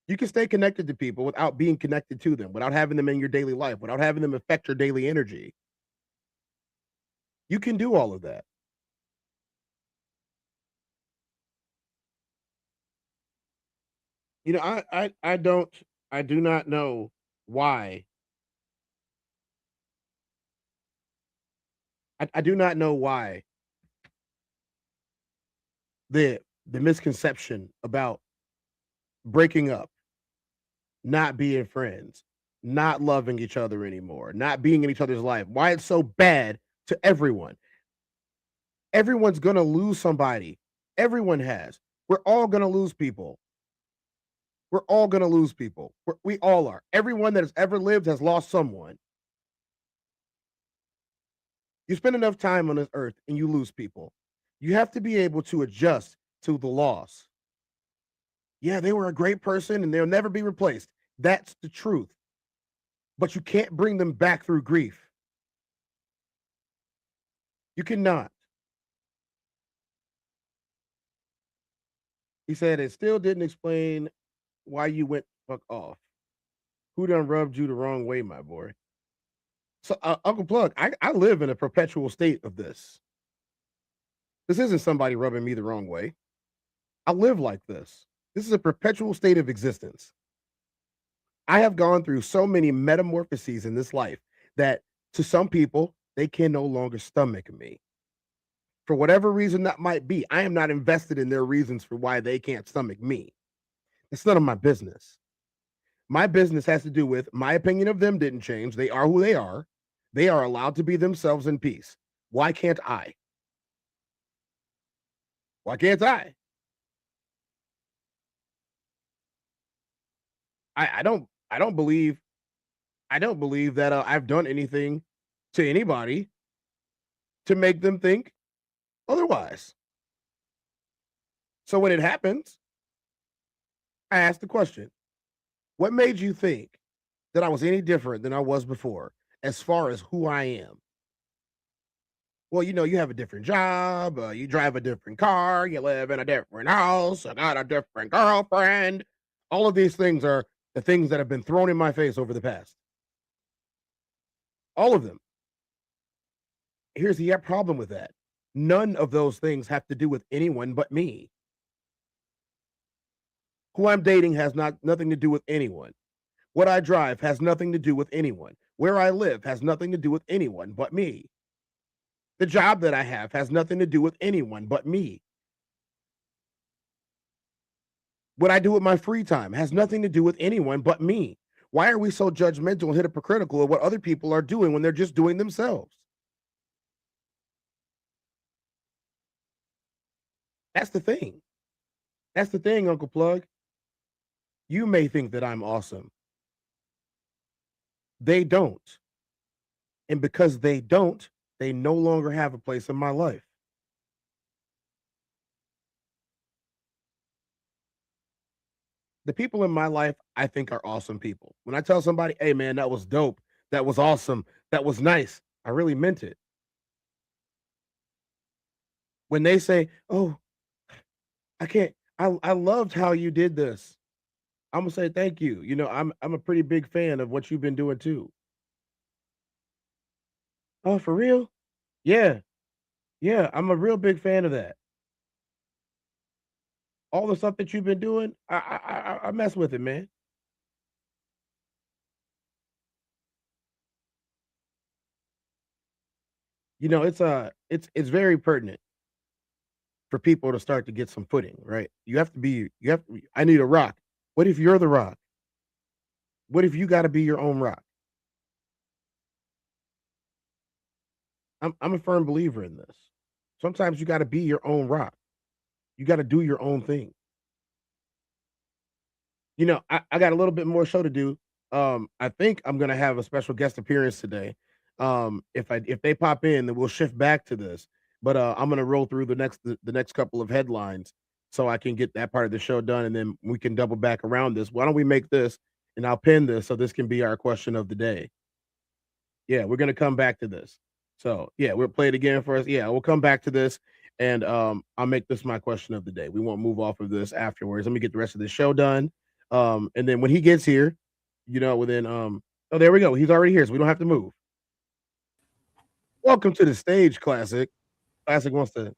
You can stay connected to people without being connected to them, without having them in your daily life, without having them affect your daily energy. You can do all of that. You know, I do not know why. I do not know why the misconception about breaking up, not being friends, not loving each other anymore, not being in each other's life, why it's so bad to everyone. Everyone's gonna lose somebody. Everyone has. We're all gonna lose people. We're all gonna lose people. We all are. Everyone that has ever lived has lost someone. You spend enough time on this earth and you lose people. You have to be able to adjust to the loss. Yeah, they were a great person and they'll never be replaced. That's the truth. But you can't bring them back through grief. You cannot. He said it still didn't explain why you went fuck off. Who done rubbed you the wrong way, my boy? So, Uncle Plug, I live in a perpetual state of this. This isn't somebody rubbing me the wrong way. I live like this. This is a perpetual state of existence. I have gone through so many metamorphoses in this life that to some people, they can no longer stomach me. For whatever reason that might be, I am not invested in their reasons for why they can't stomach me. It's none of my business. My business has to do with my opinion of them didn't change. They are who they are. They are allowed to be themselves in peace. Why can't I? Why can't I? I don't believe that I've done anything to anybody to make them think otherwise. So when it happens, I ask the question, what made you think that I was any different than I was before as far as who I am? Well, you have a different job, you drive a different car, you live in a different house, I got a different girlfriend. All of these things are the things that have been thrown in my face over the past. All of them. Here's the problem with that. None of those things have to do with anyone but me. Who I'm dating has nothing to do with anyone. What I drive has nothing to do with anyone. Where I live has nothing to do with anyone but me. The job that I have has nothing to do with anyone but me. What I do with my free time has nothing to do with anyone but me. Why are we so judgmental and hypocritical of what other people are doing when they're just doing themselves? That's the thing. That's the thing, Uncle Plug. You may think that I'm awesome. They don't. And because they don't, they no longer have a place in my life. The people in my life, I think, are awesome people. When I tell somebody, hey, man, that was dope, that was awesome, that was nice, I really meant it. When they say, oh, I loved how you did this, I'm gonna say thank you. I'm a pretty big fan of what you've been doing too. Oh, for real? Yeah, yeah, I'm a real big fan of that. All the stuff that you've been doing, I mess with it, man. It's very pertinent for people to start to get some footing, right? I need a rock. What if you're the rock? What if you got to be your own rock? I'm a firm believer in this. Sometimes you got to be your own rock. You got to do your own thing. You know, I got a little bit more show to do. I think I'm gonna have a special guest appearance today. If they pop in, then we'll shift back to this. But I'm gonna roll through the next couple of headlines so I can get that part of the show done, and then we can double back around this. Why don't we make this and I'll pin this so this can be our question of the day. Yeah, we're gonna come back to this. So yeah, we'll play it again for us. Yeah, we'll come back to this, and I'll make this my question of the day. We won't move off of this afterwards. Let me get the rest of the show done. And then when he gets here, you know, within oh, there we go. He's already here, so we don't have to move. Welcome to the stage, Classic. Classic wants to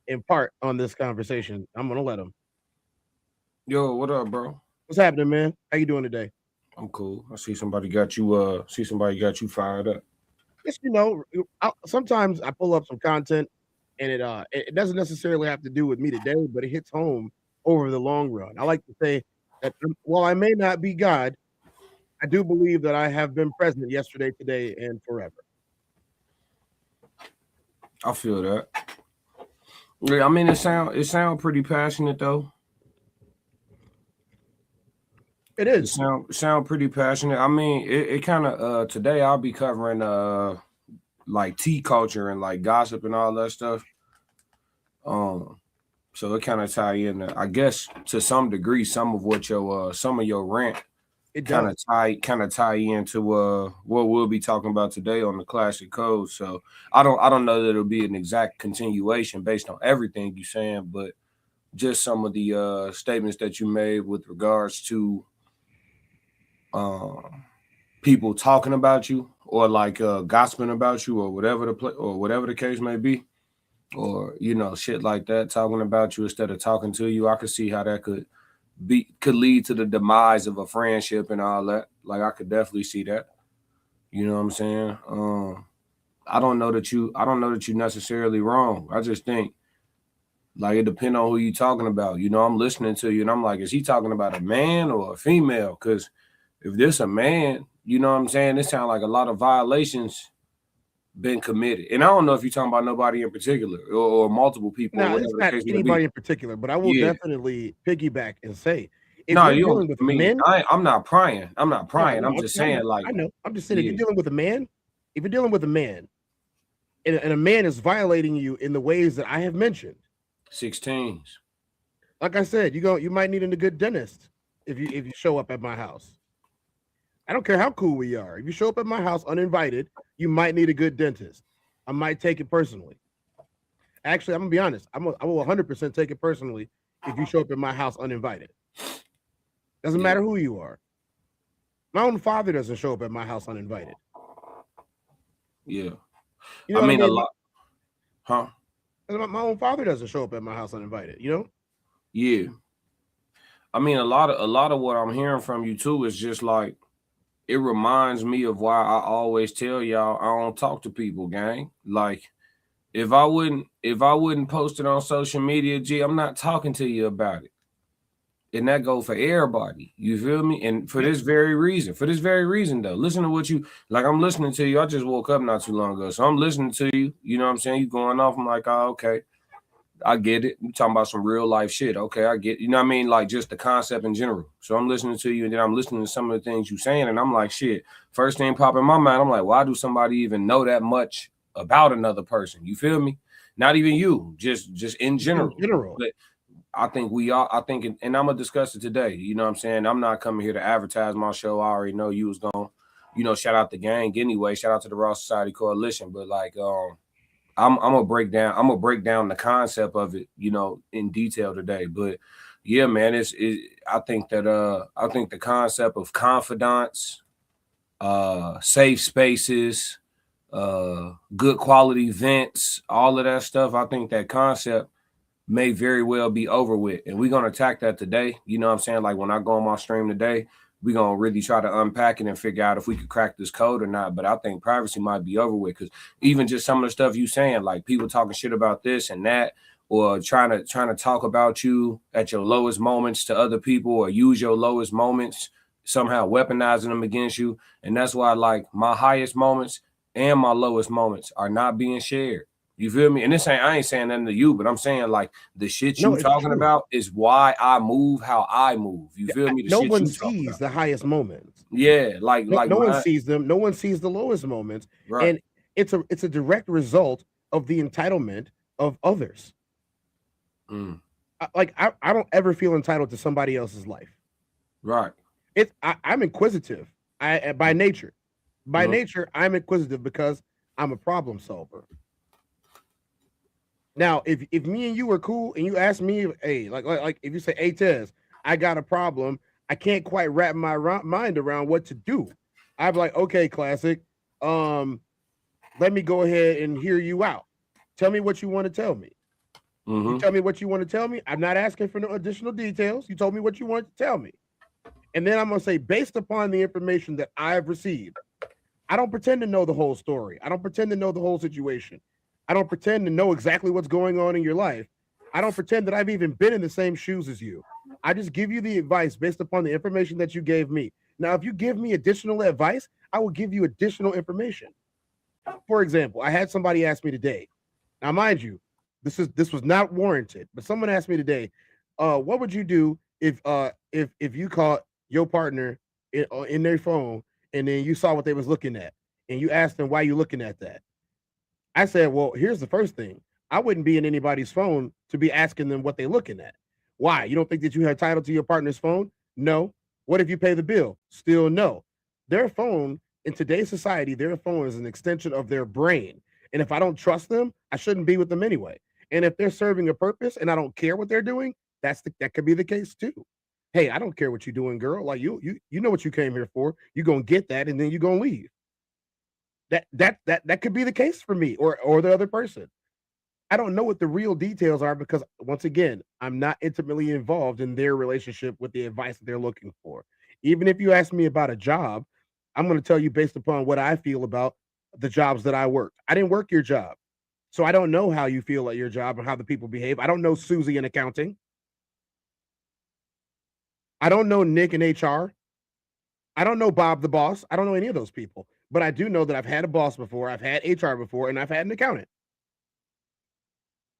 impart on this conversation. I'm gonna let him. Yo, what up, bro? What's happening, man? How you doing today? I'm cool. I see somebody got you fired up. Just, you know, sometimes I pull up some content and it doesn't necessarily have to do with me today, but it hits home over the long run. I like to say that while I may not be God, I do believe that I have been present yesterday, today, and forever. I feel that. Yeah, I mean it sound pretty passionate though. It is. Sound pretty passionate. I mean, it kind of today I'll be covering like tea culture and like gossip and all that stuff. So it kind of tie in, I guess, to some degree, some of your rant. It kind of tie into what we'll be talking about today on the Classic Code. So I don't know that it'll be an exact continuation based on everything you're saying, but just some of the statements that you made with regards to people talking about you or like gossiping about you or whatever the case may be, or you know, shit like that, talking about you instead of talking to you. I could see how that could lead to the demise of a friendship and all that. Like I could definitely see that. You know what I'm saying? I don't know that you're necessarily wrong. I just think like it depends on who you're talking about. You know, I'm listening to you and I'm like, is he talking about a man or a female? Because if this a man, you know what I'm saying, it sounds like a lot of violations been committed. And I don't know if you're talking about nobody in particular or multiple people. No, it's not anybody in particular, but I will definitely piggyback and say, if no, you're dealing with men, I'm not prying. I'm not prying. No, I'm just saying, like, I know. I'm just saying, if you're dealing with a man, and a man is violating you in the ways that I have mentioned, 16s. Like I said, you might need a good dentist if you show up at my house. I don't care how cool we are. If you show up at my house uninvited, you might need a good dentist. I might take it personally. Actually, I'm gonna be honest. I will 100% take it personally if you show up at my house uninvited. Doesn't matter who you are. My own father doesn't show up at my house uninvited. Yeah. You know I mean, a lot. Huh? My own father doesn't show up at my house uninvited, you know? Yeah. I mean, a lot of what I'm hearing from you too is just like, it reminds me of why I always tell y'all I don't talk to people, gang. Like, if I wouldn't post it on social media, I'm not talking to you about it. And that goes for everybody. You feel me? And for this very reason though, listen to what you like. I'm listening to you. I just woke up not too long ago. So I'm listening to you. You know what I'm saying? You going off. I'm like, oh, okay. I get it. You talking about some real life shit. Okay, I get, you know what I mean? Like just the concept in general. So I'm listening to you and then I'm listening to some of the things you're saying. And I'm like, shit, first thing pop in my mind, I'm like, why do somebody even know that much about another person? You feel me? Not even you, just in general. But I think and I'm gonna discuss it today. You know what I'm saying? I'm not coming here to advertise my show. I already know you was gonna, you know, shout out the gang anyway, shout out to the Raw Society Coalition. But like I'm gonna break down the concept of it, you know, in detail today. But yeah, man, I think the concept of confidants, safe spaces, good quality vents, all of that stuff, I think that concept may very well be over with. And we're gonna attack that today. You know what I'm saying? Like when I go on my stream today, we're going to really try to unpack it and figure out if we could crack this code or not. But I think privacy might be over with because even just some of the stuff you saying, like people talking shit about this and that, or trying to talk about you at your lowest moments to other people, or use your lowest moments, somehow weaponizing them against you. And that's why like my highest moments and my lowest moments are not being shared. You feel me? And I ain't saying nothing to you, but I'm saying like the shit you No, it's talking true. about is why I move how I move. You feel me? The No shit one you talking sees about. the highest moments. Yeah, like No when one sees them. No one sees the lowest moments. right. And it's a direct result of the entitlement of others. Mm, I don't ever feel entitled to somebody else's life. right. I'm inquisitive. By nature. By nature, I'm inquisitive because I'm a problem solver. Now, if me and you are cool and you ask me, hey, like if you say, hey Tez, I got a problem, I can't quite wrap my mind around what to do. I'd be like, okay, classic. Let me go ahead and hear you out. Tell me what you want to tell me. You tell me what you want to tell me. I'm not asking for no additional details. You told me what you want to tell me. And then I'm going to say, based upon the information that I've received, I don't pretend to know the whole story. I don't pretend to know the whole situation. I don't pretend to know exactly what's going on in your life. I don't pretend that I've even been in the same shoes as you. I just give you the advice based upon the information that you gave me. Now, if you give me additional advice, I will give you additional information. For example, I had somebody ask me today. Now, mind you, this was not warranted, but someone asked me today, what would you do if you caught your partner in their phone and then you saw what they was looking at and you asked them why you looking at that? I said, well, here's the first thing. I wouldn't be in anybody's phone to be asking them what they're looking at. Why? You don't think that you have title to your partner's phone? No. What if you pay the bill? Still no. Their phone, in today's society, their phone is an extension of their brain. And if I don't trust them, I shouldn't be with them anyway. And if they're serving a purpose and I don't care what they're doing, that could be the case too. Hey, I don't care what you're doing, girl. Like you know what you came here for. You're gonna get that and then you're gonna leave. That could be the case for me or the other person. I don't know what the real details are because once again, I'm not intimately involved in their relationship with the advice that they're looking for. Even if you ask me about a job, I'm going to tell you based upon what I feel about the jobs that I worked. I didn't work your job. So I don't know how you feel at your job and how the people behave. I don't know Susie in accounting. I don't know Nick in HR. I don't know Bob the boss. I don't know any of those people. But I do know that I've had a boss before, I've had HR before, and I've had an accountant.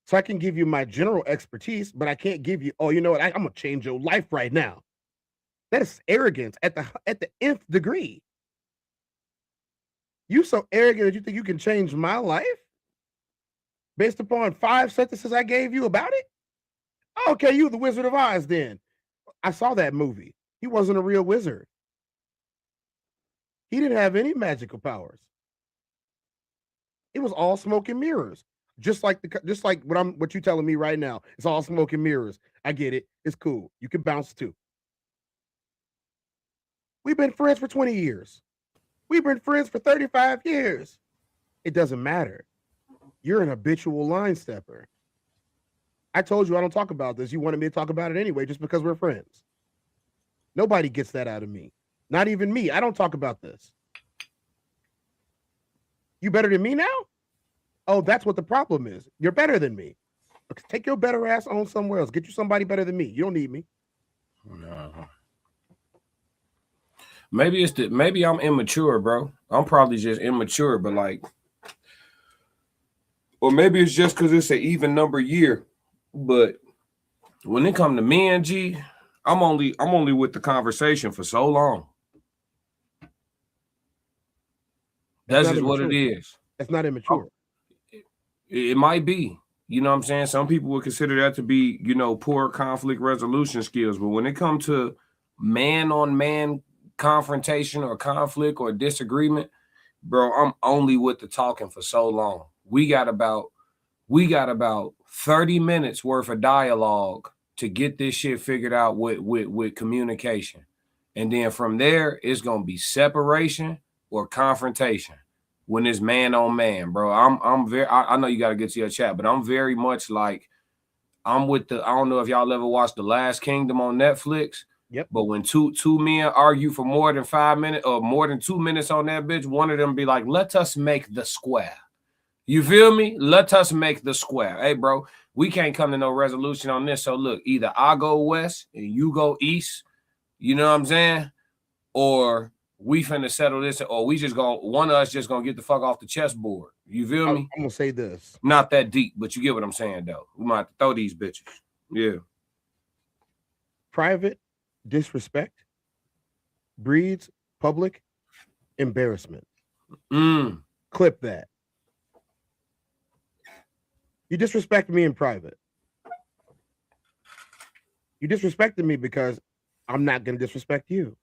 So I can give you my general expertise, but I can't give you, oh, you know what? I'm going to change your life right now. That is arrogance at the nth degree. You so arrogant that you think you can change my life based upon 5 sentences I gave you about it? Okay, you the Wizard of Oz then. I saw that movie. He wasn't a real wizard. He didn't have any magical powers. It was all smoke and mirrors. Just like what you telling me right now. It's all smoke and mirrors. I get it. It's cool. You can bounce too. We've been friends for 20 years. We've been friends for 35 years. It doesn't matter. You're an habitual line stepper. I told you I don't talk about this. You wanted me to talk about it anyway, just because we're friends. Nobody gets that out of me. Not even me. I don't talk about this. You better than me now? Oh, that's what the problem is. You're better than me. Take your better ass on somewhere else. Get you somebody better than me. You don't need me. No. Maybe I'm immature, bro. I'm probably just immature, but like, or maybe it's just because it's an even number year. But when it come to men, G, I'm only with the conversation for so long. That's just what it is. That's not immature. It might be. You know what I'm saying? Some people would consider that to be, poor conflict resolution skills. But when it comes to man-on-man confrontation or conflict or disagreement, bro, I'm only with the talking for so long. We got about 30 minutes worth of dialogue to get this shit figured out with communication. And then from there, it's going to be separation or confrontation when it's man on man, bro. I know you got to get to your chat, but I'm very much like, I don't know if y'all ever watched The Last Kingdom on Netflix. Yep. But when two men argue for more than 5 minutes or more than 2 minutes on that bitch, one of them be like, let us make the square. You feel me? Let us make the square. Hey, bro, we can't come to no resolution on this. So look, either I go west and you go east, you know what I'm saying? Or we finna settle this, or one of us just gonna get the fuck off the chessboard. You feel me? I'm gonna say this. Not that deep, but you get what I'm saying, though. We might have to throw these bitches. Yeah. Private disrespect breeds public embarrassment. Clip that. You disrespect me in private. You disrespected me because I'm not going to disrespect you.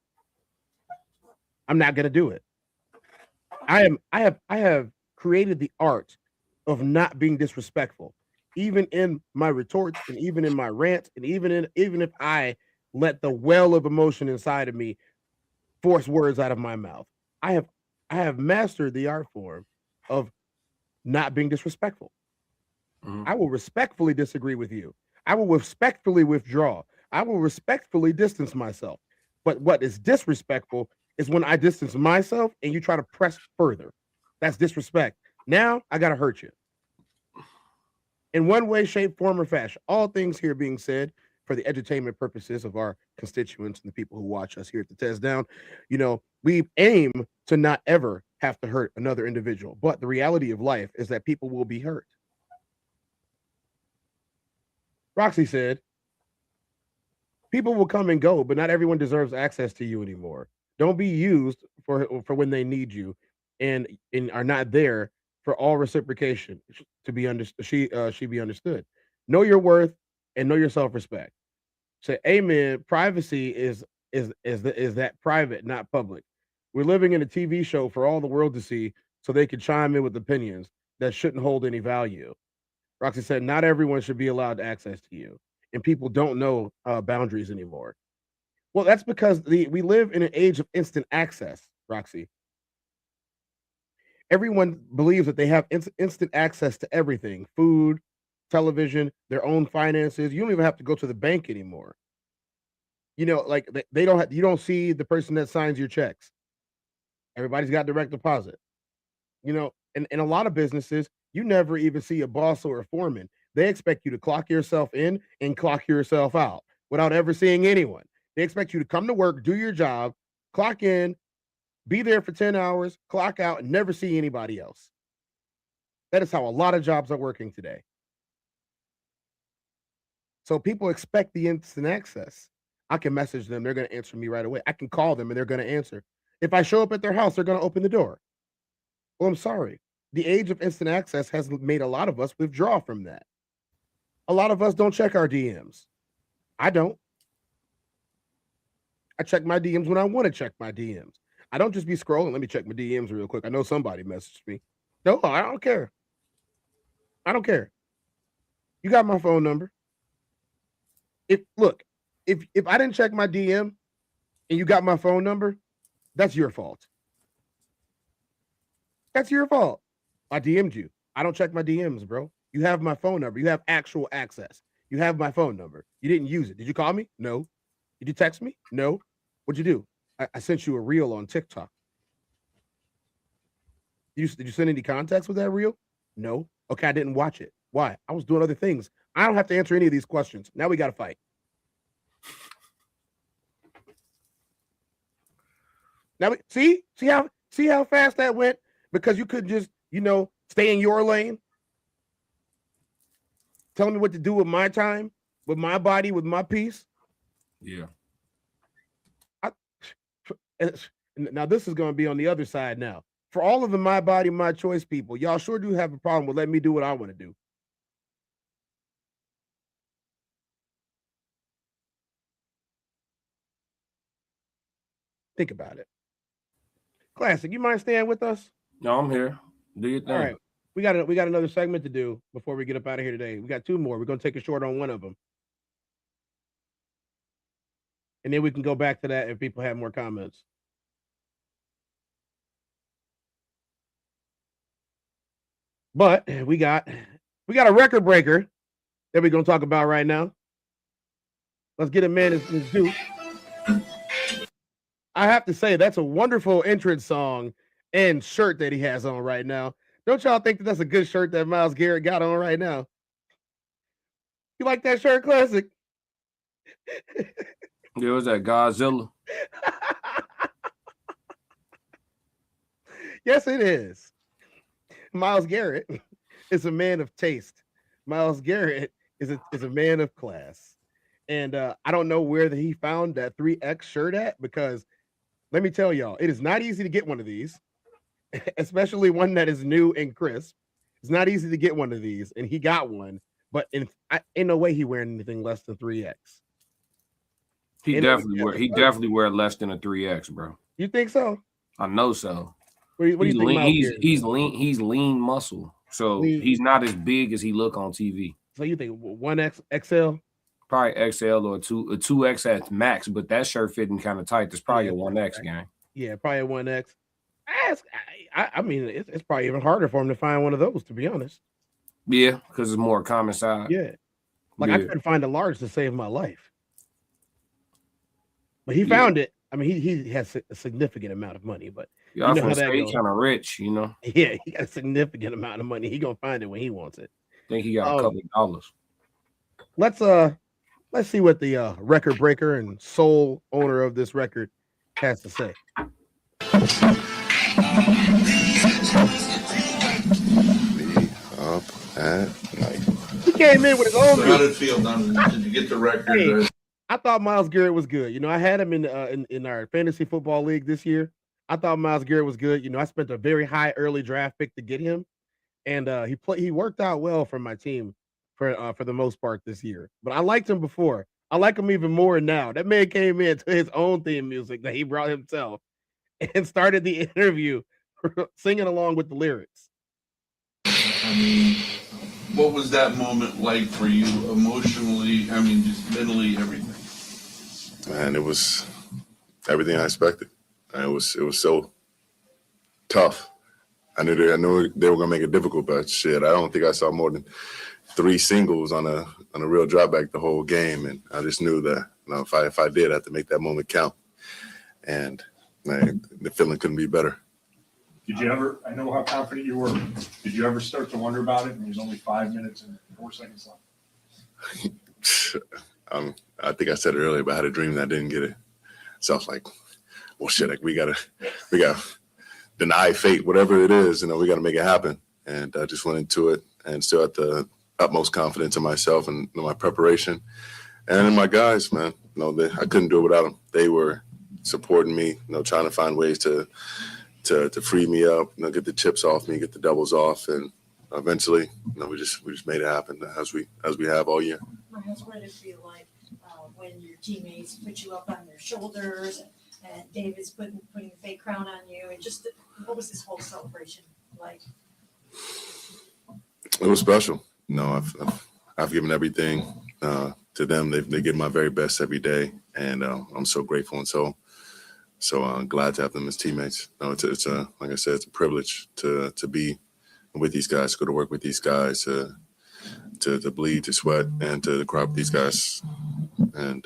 I'm not going to do it. I have created the art of not being disrespectful, even in my retorts and even in my rants, and even if I let the well of emotion inside of me force words out of my mouth. I have mastered the art form of not being disrespectful. I will respectfully disagree with you. I will respectfully withdraw. I will respectfully distance myself. But what is disrespectful is when I distance myself and you try to press further. That's disrespect. Now I got to hurt you. In one way, shape, form, or fashion. All things here being said for the entertainment purposes of our constituents and the people who watch us here at the Tezdown, we aim to not ever have to hurt another individual. But the reality of life is that people will be hurt. Roxy said, people will come and go, but not everyone deserves access to you anymore. Don't be used for when they need you and are not there for all reciprocation to be understood. She be understood. Know your worth and know your self-respect. Say, amen. Privacy is that private, not public. We're living in a TV show for all the world to see so they can chime in with opinions that shouldn't hold any value. Roxy said, not everyone should be allowed access to you, and people don't know boundaries anymore. Well, that's because we live in an age of instant access, Roxy. Everyone believes that they have instant access to everything, food, television, their own finances. You don't even have to go to the bank anymore. Like they don't you don't see the person that signs your checks. Everybody's got direct deposit. In a lot of businesses, you never even see a boss or a foreman. They expect you to clock yourself in and clock yourself out without ever seeing anyone. They expect you to come to work, do your job, clock in, be there for 10 hours, clock out, and never see anybody else. That is how a lot of jobs are working today. So people expect the instant access. I can message them. They're going to answer me right away. I can call them and they're going to answer. If I show up at their house, they're going to open the door. Well, I'm sorry. The age of instant access has made a lot of us withdraw from that. A lot of us don't check our DMs. I don't. I check my DMs when I want to check my DMs. I don't just be scrolling. Let me check my DMs real quick. I know somebody messaged me. No, I don't care. I don't care. You got my phone number. If I didn't check my DM and you got my phone number, that's your fault. That's your fault. I DM'd you. I don't check my DMs, bro. You have my phone number. You have actual access. You have my phone number. You didn't use it. Did you call me? No. Did you text me? No. What'd you do? I sent you a reel on TikTok. Did you send any context with that reel? No. Okay, I didn't watch it. Why? I was doing other things. I don't have to answer any of these questions. Now we got to fight. Now see how fast that went because you could just stay in your lane, telling me what to do with my time, with my body, with my peace. Yeah. Now this is going to be on the other side now. For all of the my body, my choice people, y'all sure do have a problem with letting me do what I want to do. Think about it. Classic, you mind staying with us? No, I'm here. Do your thing. All right. We got another segment to do before we get up out of here today. We got two more. We're going to take a short on one of them. And then we can go back to that if people have more comments. But we got a record breaker that we're going to talk about right now. Let's get a man his due. I have to say, that's a wonderful entrance song and shirt that he has on right now. Don't y'all think that's a good shirt that Myles Garrett got on right now? You like that shirt, Classic? Yeah, was that Godzilla? Yes, it is. Myles Garrett is a man of taste. Myles Garrett is a man of class. And I don't know where he found that 3X shirt at, because let me tell y'all, it is not easy to get one of these, especially one that is new and crisp. It's not easy to get one of these, and he got one, but in no way he wearing anything less than 3X. He definitely wear less than a 3X, bro. You think so? I know so. What do you think? Lean, he's lean muscle, so he's not as big as he look on TV. So you think 1X XL? Probably XL or a 2X at max, but that shirt fitting kind of tight. That's probably a 1X gang. Yeah, probably a 1X. I mean, it's probably even harder for him to find one of those, to be honest. Yeah, because it's more common size. Yeah, I couldn't find a large to save my life, but he found it. I mean, he has a significant amount of money, but yeah, you know how that goes. Kind of rich, you know. Yeah, he got a significant amount of money. He gonna find it when he wants it. I think he got a couple of dollars. Let's see what the record breaker and sole owner of this record has to say. Up at night. He came in with his own. How did it feel? Did you get the record? Hey, I thought Myles Garrett was good. You know, I had him in our fantasy football league this year. I thought Myles Garrett was good. You know, I spent a very high early draft pick to get him, and he worked out well for my team for the most part this year. But I liked him before. I like him even more now. That man came in to his own theme music that he brought himself and started the interview singing along with the lyrics. I mean, what was that moment like for you emotionally? I mean, just mentally, everything. And it was everything I expected. And it was so tough. I knew they were gonna make it difficult, but shit, I don't think I saw more than 3 singles on a real drop back the whole game, and I just knew that if I did, I had to make that moment count, and the feeling couldn't be better. Did you ever? I know how confident you were. Did you ever start to wonder about it? And there's only 5 minutes and 4 seconds left. I think I said it earlier, but I had a dream that I didn't get it, so I was like, "Well, shit, like we gotta deny fate, whatever it is, we gotta make it happen." And I just went into it, and still had the utmost confidence in myself and my preparation, and in my guys, man. I couldn't do it without them. They were supporting me, trying to find ways to free me up, get the chips off me, get the doubles off, and eventually, we just made it happen as we have all year. What did it feel like when your teammates put you up on their shoulders and David's putting a fake crown on you, and just what was this whole celebration like? It was special. I've given everything to them. They give my very best every day, and I'm so grateful and so glad to have them as teammates. It's like I said, it's a privilege to be with these guys, to go to work with these guys, to bleed, to sweat, and to cry with these guys, and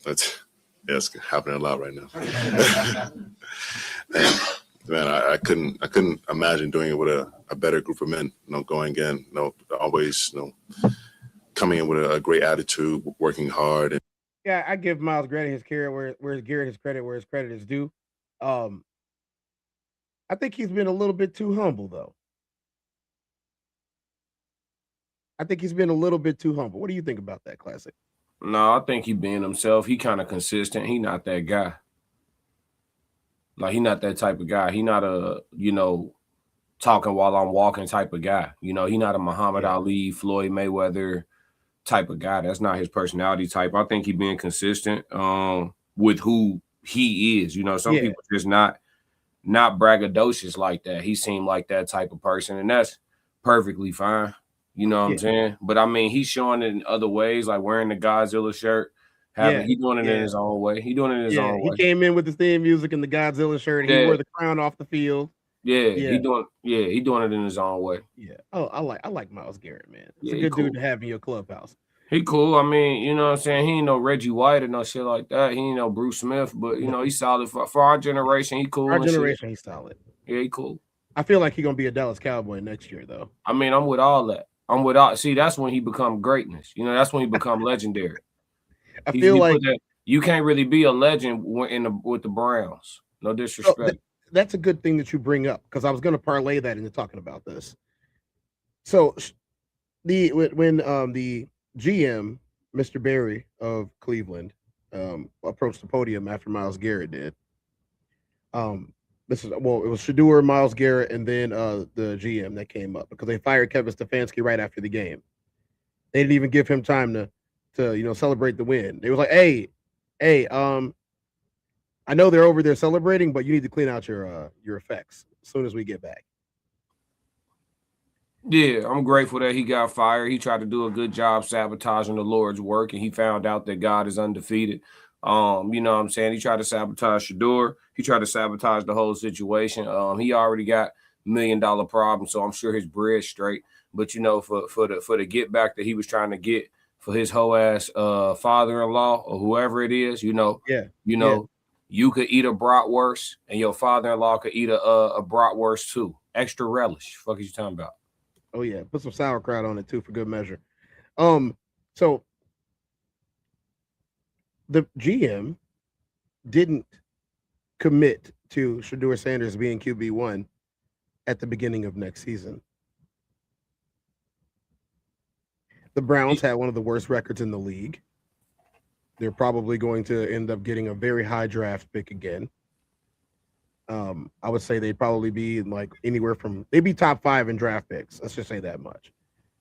it's happening a lot right now. And, man, I couldn't imagine doing it with a better group of men. Going in, always, coming in with a great attitude, working hard. Yeah, I give Myles Garrett his credit where his credit is due. I think he's been a little bit too humble, though. I think he's been a little bit too humble. What do you think about that, Classic? No, I think he being himself. He kind of consistent. He not that guy. Like, he not that type of guy. He not a, talking while I'm walking type of guy. He not a Muhammad Ali, Floyd Mayweather type of guy. That's not his personality type. I think he being consistent with who he is. Some people just not braggadocious like that. He seemed like that type of person, and that's perfectly fine. You know what I'm saying? But I mean, he's showing it in other ways, like wearing the Godzilla shirt. He doing it in his own way. He doing it in his own way. He came in with the theme music and the Godzilla shirt. He wore the crown off the field. He doing it in his own way. Yeah. Oh, I like Myles Garrett, man. It's a good dude to have in your clubhouse. He cool. I mean, you know what I'm saying? He ain't no Reggie White or no shit like that. He ain't no Bruce Smith, but he's solid for our generation. He cool. Our generation, he's solid. Yeah, he cool. I feel like he's gonna be a Dallas Cowboy next year, though. I mean, I'm with all that. See, that's when he become greatness. That's when he become legendary. I feel like you can't really be a legend with the Browns. No disrespect. that's a good thing that you bring up because I was going to parlay that into talking about this. So when the GM, Mr. Barry of Cleveland, approached the podium after Myles Garrett did. It was Shador, Myles Garrett, and then the GM that came up because they fired Kevin Stefanski right after the game. They didn't even give him time to celebrate the win. They was like, hey, I know they're over there celebrating, but you need to clean out your effects as soon as we get back. Yeah, I'm grateful that he got fired. He tried to do a good job sabotaging the Lord's work, and he found out that God is undefeated. You know what I'm saying? He tried to sabotage Shador. He tried to sabotage the whole situation. He already got $1 million problem, so I'm sure his bread's straight. But for the get back that he was trying to get for his whole ass father-in-law or whoever it is, you could eat a bratwurst, and your father-in-law could eat a bratwurst too. Extra relish. Fuck is you talking about? Oh yeah, put some sauerkraut on it too for good measure. So the GM didn't commit to Shador Sanders being QB1 at the beginning of next season. The Browns had one of the worst records in the league. They're probably going to end up getting a very high draft pick again. I would say they'd probably be like they'd be top 5 in draft picks. Let's just say that much.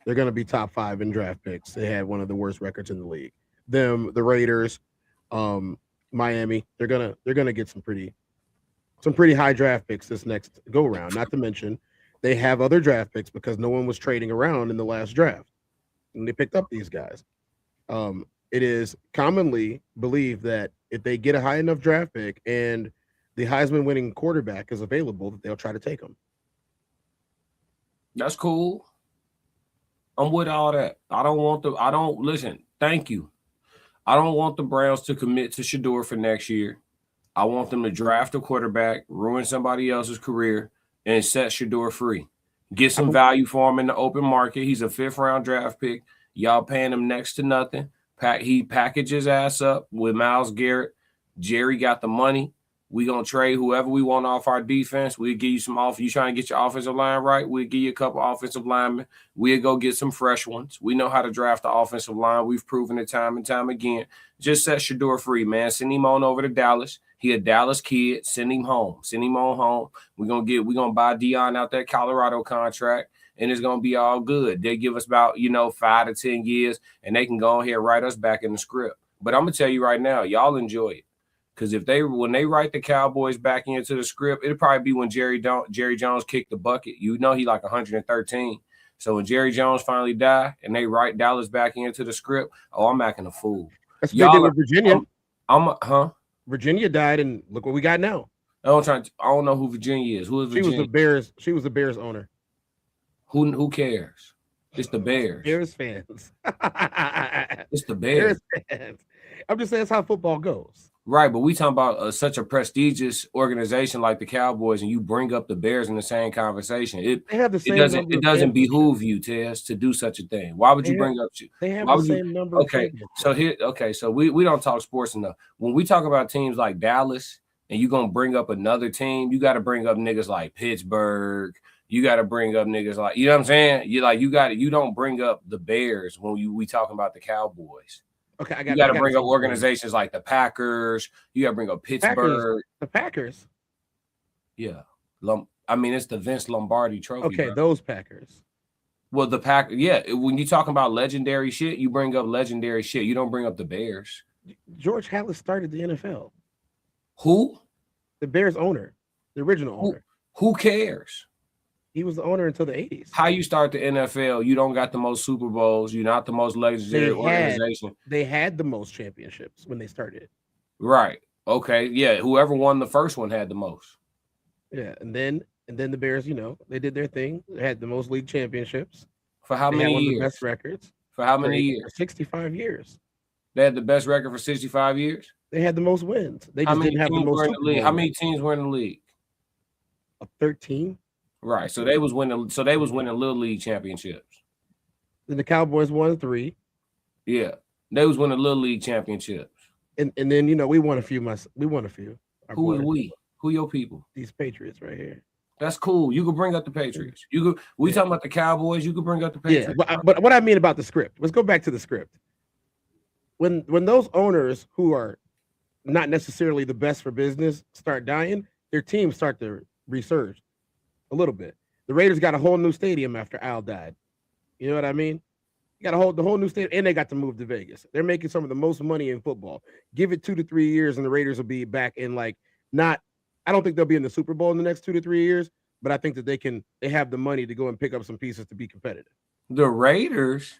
They're going to be top 5 in draft picks. They had one of the worst records in the league. The Raiders, Miami, they're gonna get some pretty high draft picks this next go round. Not to mention they have other draft picks because no one was trading around in the last draft, and they picked up these guys. It is commonly believed that if they get a high enough draft pick and the Heisman winning quarterback is available, that they'll try to take him. That's cool. I'm with all that. Listen, thank you. I don't want the Browns to commit to Shador for next year. I want them to draft a quarterback, ruin somebody else's career, and set Shador free. Get some value for him in the open market. He's a 5th-round draft pick. Y'all paying him next to nothing. He packaged his ass up with Myles Garrett. Jerry got the money. We gonna trade whoever we want off our defense. We'll give you some off. You trying to get your offensive line right? We'll give you a couple offensive linemen. We'll go get some fresh ones. We know how to draft the offensive line. We've proven it time and time again. Just set Shador free, man. Send him on over to Dallas. He a Dallas kid. Send him home. Send him on home. We're gonna buy Dion out that Colorado contract, and it's gonna be all good. They give us about 5 to 10 years, and they can go ahead and write us back in the script. But I'm gonna tell you right now, y'all enjoy it. Because when they write the Cowboys back into the script, it'll probably be when Jerry Jones kicked the bucket. He like 113. So when Jerry Jones finally die and they write Dallas back into the script, I'm acting a fool. That's what they did with Virginia. Virginia died, and look what we got now. I don't know who Virginia is. Who is Virginia? She was the Bears owner. Who cares? It's the Bears. Bears fans. It's the Bears. Fans. I'm just saying that's how football goes. Right, but we talking about such a prestigious organization like the Cowboys, and you bring up the Bears in the same conversation. It doesn't behoove you, Tez, to do such a thing. Why would you bring up? They have the same number. So we don't talk sports enough. When we talk about teams like Dallas, and you're gonna bring up another team, you got to bring up niggas like Pittsburgh. You got to bring up niggas like, you know what I'm saying? You don't bring up the Bears when we talking about the Cowboys. Okay, you got to bring up organizations like the Packers. You got to bring up Pittsburgh. The Packers. Yeah. It's the Vince Lombardi trophy. Okay, bro. Those Packers. Well, the Packers, yeah. When you talking about legendary shit, you bring up legendary shit. You don't bring up the Bears. George Halas started the NFL. Who? The Bears owner. The original owner. Who cares? He was the owner until the 80s. How you start the NFL? You don't got the most Super Bowls. You're not the most legendary organization. They had the most championships when they started. Right. Okay. Yeah. Whoever won the first one had the most. Yeah. And then the Bears, they did their thing. They had the most league championships. For how many years? The best records. For how many years? 65 years. They had the best record for 65 years? They had the most wins. They just didn't have the most Super Bowls. How many teams were in the league? 13. Right. So they was winning little league championships. Then the Cowboys won 3. Yeah. They was winning little league championships. And then we won a few. We won a few. Who was we? Who your people? These Patriots right here. That's cool. You could bring up the Patriots. You could. We talking about the Cowboys. You could bring up the Patriots. Yeah, but what I mean about the script. Let's go back to the script. When those owners who are not necessarily the best for business start dying, their teams start to resurge a little bit. The Raiders got a whole new stadium after Al died. You know what I mean? You got the whole new stadium, and they got to move to Vegas. They're making some of the most money in football. Give it 2 to 3 years, and the Raiders will be back in not. I don't think they'll be in the Super Bowl in the next 2 to 3 years, but I think that they have the money to go and pick up some pieces to be competitive. The Raiders.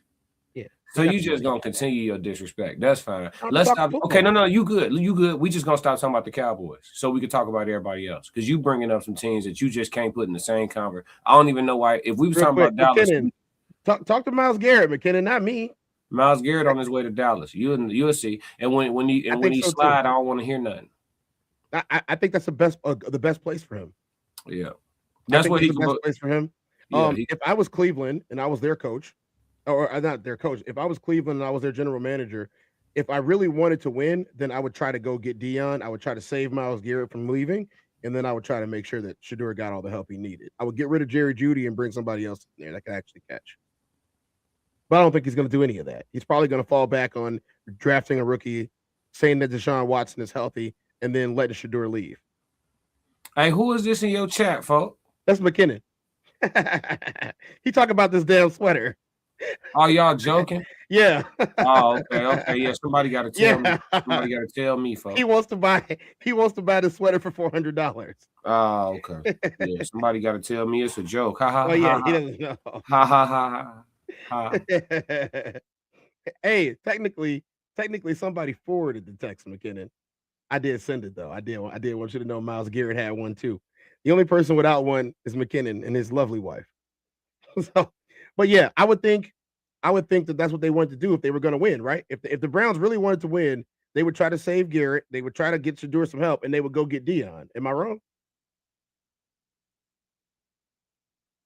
Yeah. So you just gonna continue your disrespect. That's fine. I'm Let's talking stop. football. Okay, no, you good. You good. We just gonna stop talking about the Cowboys so we can talk about everybody else. Because you bringing up some teams that you just can't put in the same conversation. I don't even know why. If we was talking about Dallas, talk to Myles Garrett, McKinnon, not me. Myles Garrett on his way to Dallas. You'll see. And when he slide, I don't want to hear nothing. I think that's the best place for him. Yeah, that's what the best place for him. Yeah, if I was Cleveland and I was their coach, or not their coach, if I was Cleveland and I was their general manager, if I really wanted to win, then I would try to go get Dion. I would try to save Myles Garrett from leaving, and then I would try to make sure that Shedeur got all the help he needed. I would get rid of Jerry Jeudy and bring somebody else in there that could actually catch. But I don't think he's going to do any of that. He's probably going to fall back on drafting a rookie, saying that Deshaun Watson is healthy, and then letting Shedeur leave. Hey, who is this in your chat, folks? That's McKinnon. He talking about this damn sweater. Oh, y'all joking? Yeah. Oh, okay. Yeah, somebody got to tell me. Somebody got to tell me, folks. He wants to buy the sweater for $400. Oh, okay. Yeah, somebody got to tell me it's a joke. Ha ha. Oh yeah, ha, he doesn't know. Ha ha ha ha. Hey, technically, somebody forwarded the text, McKinnon. I did send it though. I did want you to know Myles Garrett had one too. The only person without one is McKinnon and his lovely wife. So, but yeah, I would think that that's what they wanted to do if they were going to win, right? If the Browns really wanted to win, they would try to save Garrett. They would try to get Shedeur some help, and they would go get Dion. Am I wrong?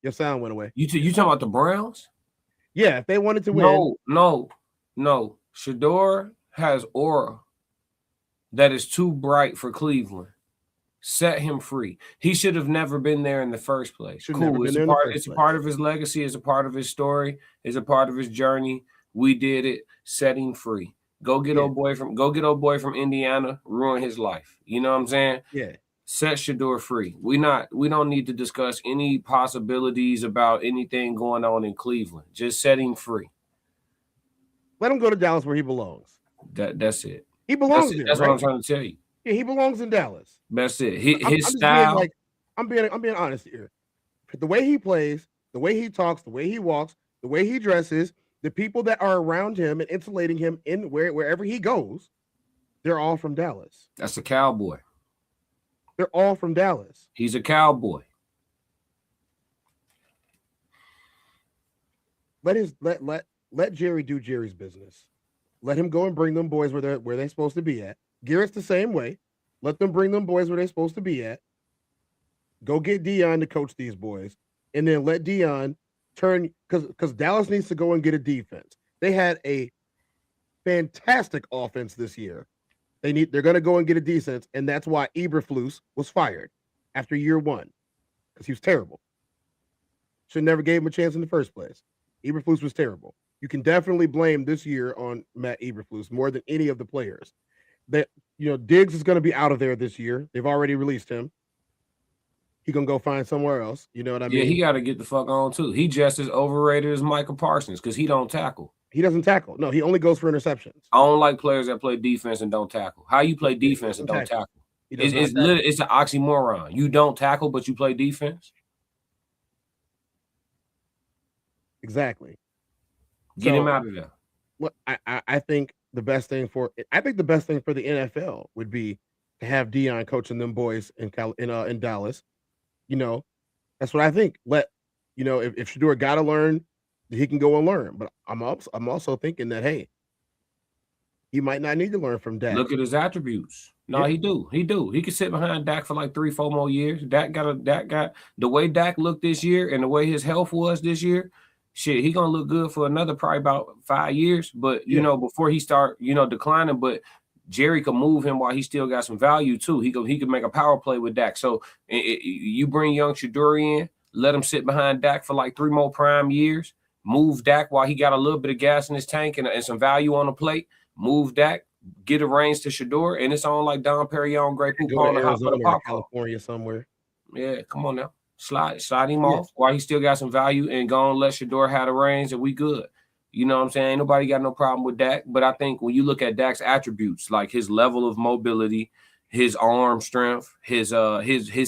Your sound went away. You talking about the Browns? Yeah, if they wanted to win. No. Shedeur has aura that is too bright for Cleveland. Set him free. He should have never been there in the first place. Cool. It's a part of his legacy. It's a part of his story. It's a part of his journey. We did it. Set him free. Go get old boy from Indiana. Ruin his life. You know what I'm saying? Yeah. Set Shedeur free. We don't need to discuss any possibilities about anything going on in Cleveland. Just set him free. Let him go to Dallas where he belongs. That's it. He belongs there. That's right? what I'm trying to tell you. Yeah, he belongs in Dallas. That's it. His I'm style. I'm being honest here. The way he plays, the way he talks, the way he walks, the way he dresses, the people that are around him and insulating him in wherever he goes, they're all from Dallas. That's a cowboy. They're all from Dallas. He's a cowboy. Let Jerry do Jerry's business. Let him go and bring them boys where they're supposed to be at. Garrett's the same way. Let them bring them boys where they're supposed to be at. Go get Dion to coach these boys, and then let Dion turn because Dallas needs to go and get a defense. They had a fantastic offense this year. They're going to go and get a defense, and that's why Eberflus was fired after year one because he was terrible. Should never gave him a chance in the first place. Eberflus was terrible. You can definitely blame this year on Matt Eberflus more than any of the players. That Diggs is going to be out of there this year. They've already released him. He gonna go find somewhere else. You know what I mean? Yeah, he got to get the fuck on too. He just as overrated as Michael Parsons because he don't tackle. He doesn't tackle. No, he only goes for interceptions. I don't like players that play defense and don't tackle. How you play defense and don't tackle? It's an oxymoron. You don't tackle, but you play defense. Exactly. Get him out of there. What I think the best thing for the NFL would be to have Dion coaching them boys in Dallas. That's what I think. If Shedeur got to learn, he can go and learn. But I'm also thinking that he might not need to learn from Dak. Look at his attributes. No, yeah. He do. He could sit behind Dak for like 3-4 more years. Dak got the way Dak looked this year and the way his health was this year. Shit, he gonna look good for another probably about 5 years. But before he start declining. But Jerry could move him while he still got some value too. He could make a power play with Dak. So you bring young Shador in, let him sit behind Dak for like 3 more prime years. Move Dak while he got a little bit of gas in his tank and some value on the plate. Move Dak, get a reins to Shador, and it's on like Don Perignon, Grey Poupon on the hot for the popcorn. California somewhere. Yeah, come on now. Slide him off while he still got some value and go and let Shador have the reins and we good. You know what I'm saying? Ain't nobody got no problem with Dak. But I think when you look at Dak's attributes, like his level of mobility, his arm strength, his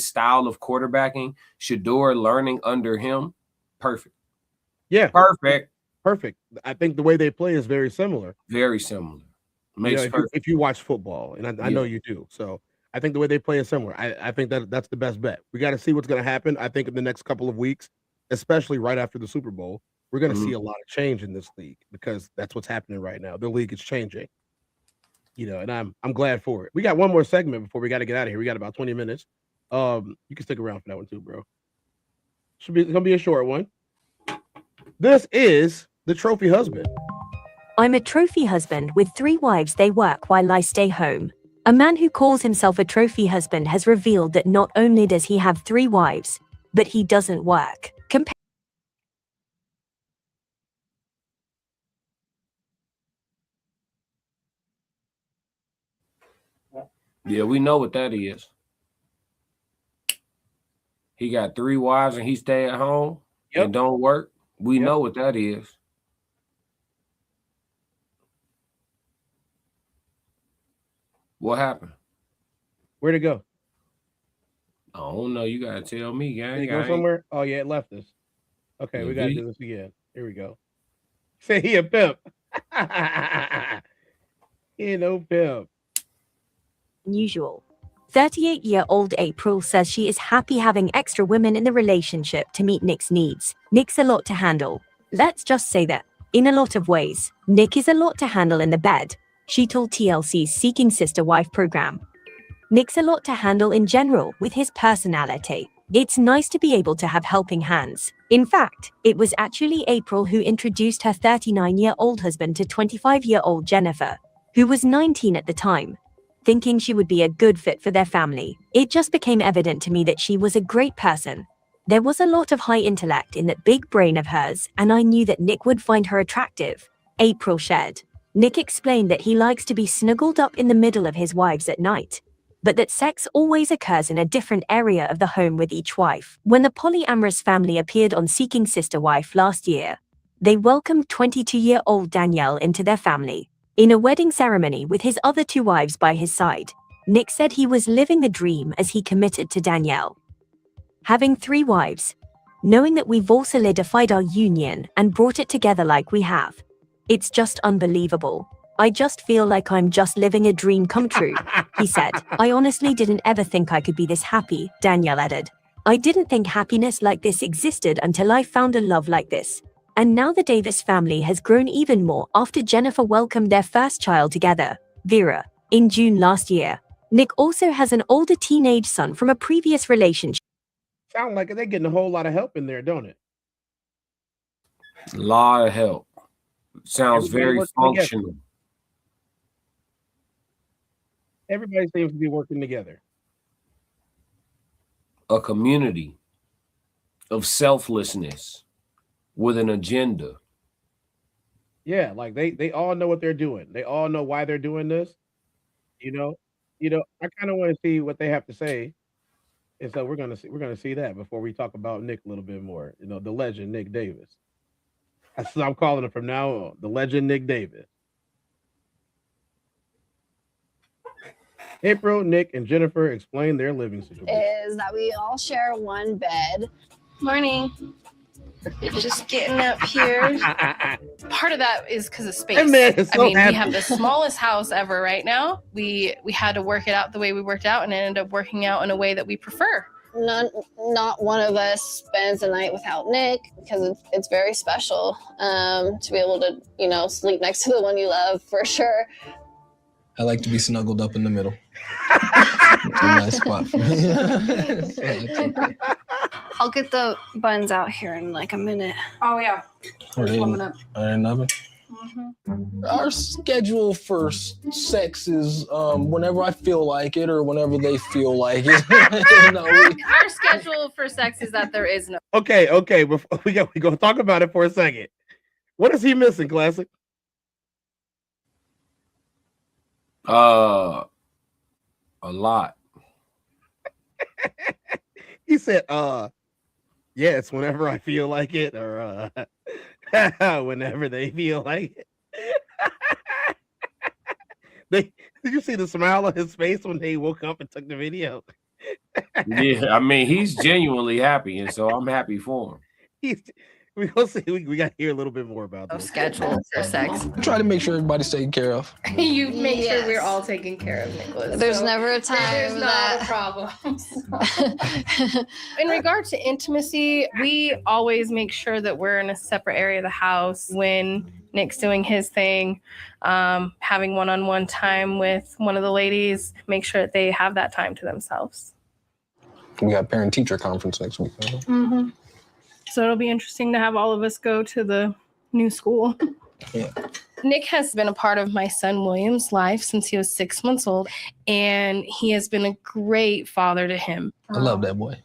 style of quarterbacking, Shador learning under him, perfect. Yeah. Perfect. I think the way they play is very similar. Very similar. If you watch football, and I know you do. So I think the way they play is similar. I think that's the best bet. We got to see what's going to happen. I think in the next couple of weeks, especially right after the Super Bowl, we're going to see a lot of change in this league because that's what's happening right now. The league is changing, and I'm glad for it. We got one more segment before we got to get out of here. We got about 20 minutes. You can stick around for that one too, bro. It's gonna be a short one. This is the trophy husband. I'm a trophy husband with 3 wives. They work while I stay home. A man who calls himself a trophy husband has revealed that not only does he have 3 wives, but he doesn't work. Yeah, we know what that is. He got 3 wives and he stay at home and don't work. We know what that is. What happened? Where'd it go? I don't know. You gotta tell me, gang. Did it go somewhere? Oh yeah, it left us. Okay, we gotta do this again. Here we go. Say he a pimp. He ain't no pimp. Unusual. 38-year-old April says she is happy having extra women in the relationship to meet Nick's needs. Nick's a lot to handle. Let's just say that, in a lot of ways, Nick is a lot to handle in the bed, she told TLC's Seeking Sister Wife program. Nick's a lot to handle in general with his personality. It's nice to be able to have helping hands. In fact, it was actually April who introduced her 39-year-old husband to 25-year-old Jennifer, who was 19 at the time. Thinking she would be a good fit for their family, it just became evident to me that she was a great person. There was a lot of high intellect in that big brain of hers, and I knew that Nick would find her attractive, April shared. Nick explained that he likes to be snuggled up in the middle of his wives at night, but that sex always occurs in a different area of the home with each wife. When the polyamorous family appeared on Seeking Sister Wife last year, they welcomed 22-year-old Danielle into their family. In a wedding ceremony with his other 2 wives by his side, Nick said he was living the dream as he committed to Danielle. Having 3 wives, knowing that we've all solidified our union and brought it together like we have, it's just unbelievable. I just feel like I'm just living a dream come true, he said. I honestly didn't ever think I could be this happy, Danielle added. I didn't think happiness like this existed until I found a love like this. And now the Davis family has grown even more after Jennifer welcomed their first child together, Vera, in June last year. Nick also has an older teenage son from a previous relationship. Sound like they're getting a whole lot of help in there, don't it? A lot of help. Sounds very functional. Together. Everybody seems to be working together. A community of selflessness with an agenda. Yeah, like they all know what they're doing. They all know why they're doing this. I kind of want to see what they have to say. And so we're gonna see that before we talk about Nick a little bit more. The legend Nick Davis. That's what I'm calling him from now on. The legend Nick Davis. April, Nick, and Jennifer explain their living situation. Is that we all share one bed. Morning. Just getting up here. Part of that is because of space. We have the smallest house ever right now. We had to work it out the way we worked out, and it ended up working out in a way that we prefer. Not one of us spends a night without Nick because it's very special to be able to, sleep next to the one you love for sure. I like to be snuggled up in the middle. It's a nice spot for me. I'll get the buns out here in like a minute. Oh yeah. Are they in the oven? Our schedule for sex is whenever I feel like it or whenever they feel like it. Our schedule for sex is that there is no. Okay. Before we go talk about it for a second. What is he missing, Classic? A lot. He said, yes, whenever I feel like it, or whenever they feel like it. Did you see the smile on his face when they woke up and took the video? Yeah, I mean, he's genuinely happy, and so I'm happy for him. We gonna see. We got to hear a little bit more about this. Schedule for sex. Try to make sure everybody's taken care of. You make sure we're all taken care of, Nicholas. There's never a time There's not a problem. In regard to intimacy, we always make sure that we're in a separate area of the house when Nick's doing his thing, having one-on-one time with one of the ladies, make sure that they have that time to themselves. We got parent-teacher conference next week. Mm-hmm. So it'll be interesting to have all of us go to the new school. Yeah. Nick has been a part of my son William's life since he was 6 months old, and he has been a great father to him. I love that boy.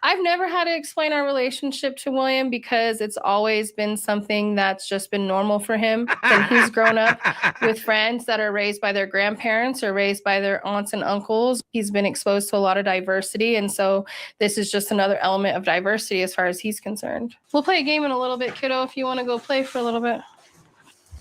I've never had to explain our relationship to William because it's always been something that's just been normal for him. And he's grown up with friends that are raised by their grandparents or raised by their aunts and uncles. He's been exposed to a lot of diversity. And so this is just another element of diversity as far as he's concerned. We'll play a game in a little bit, kiddo, if you want to go play for a little bit.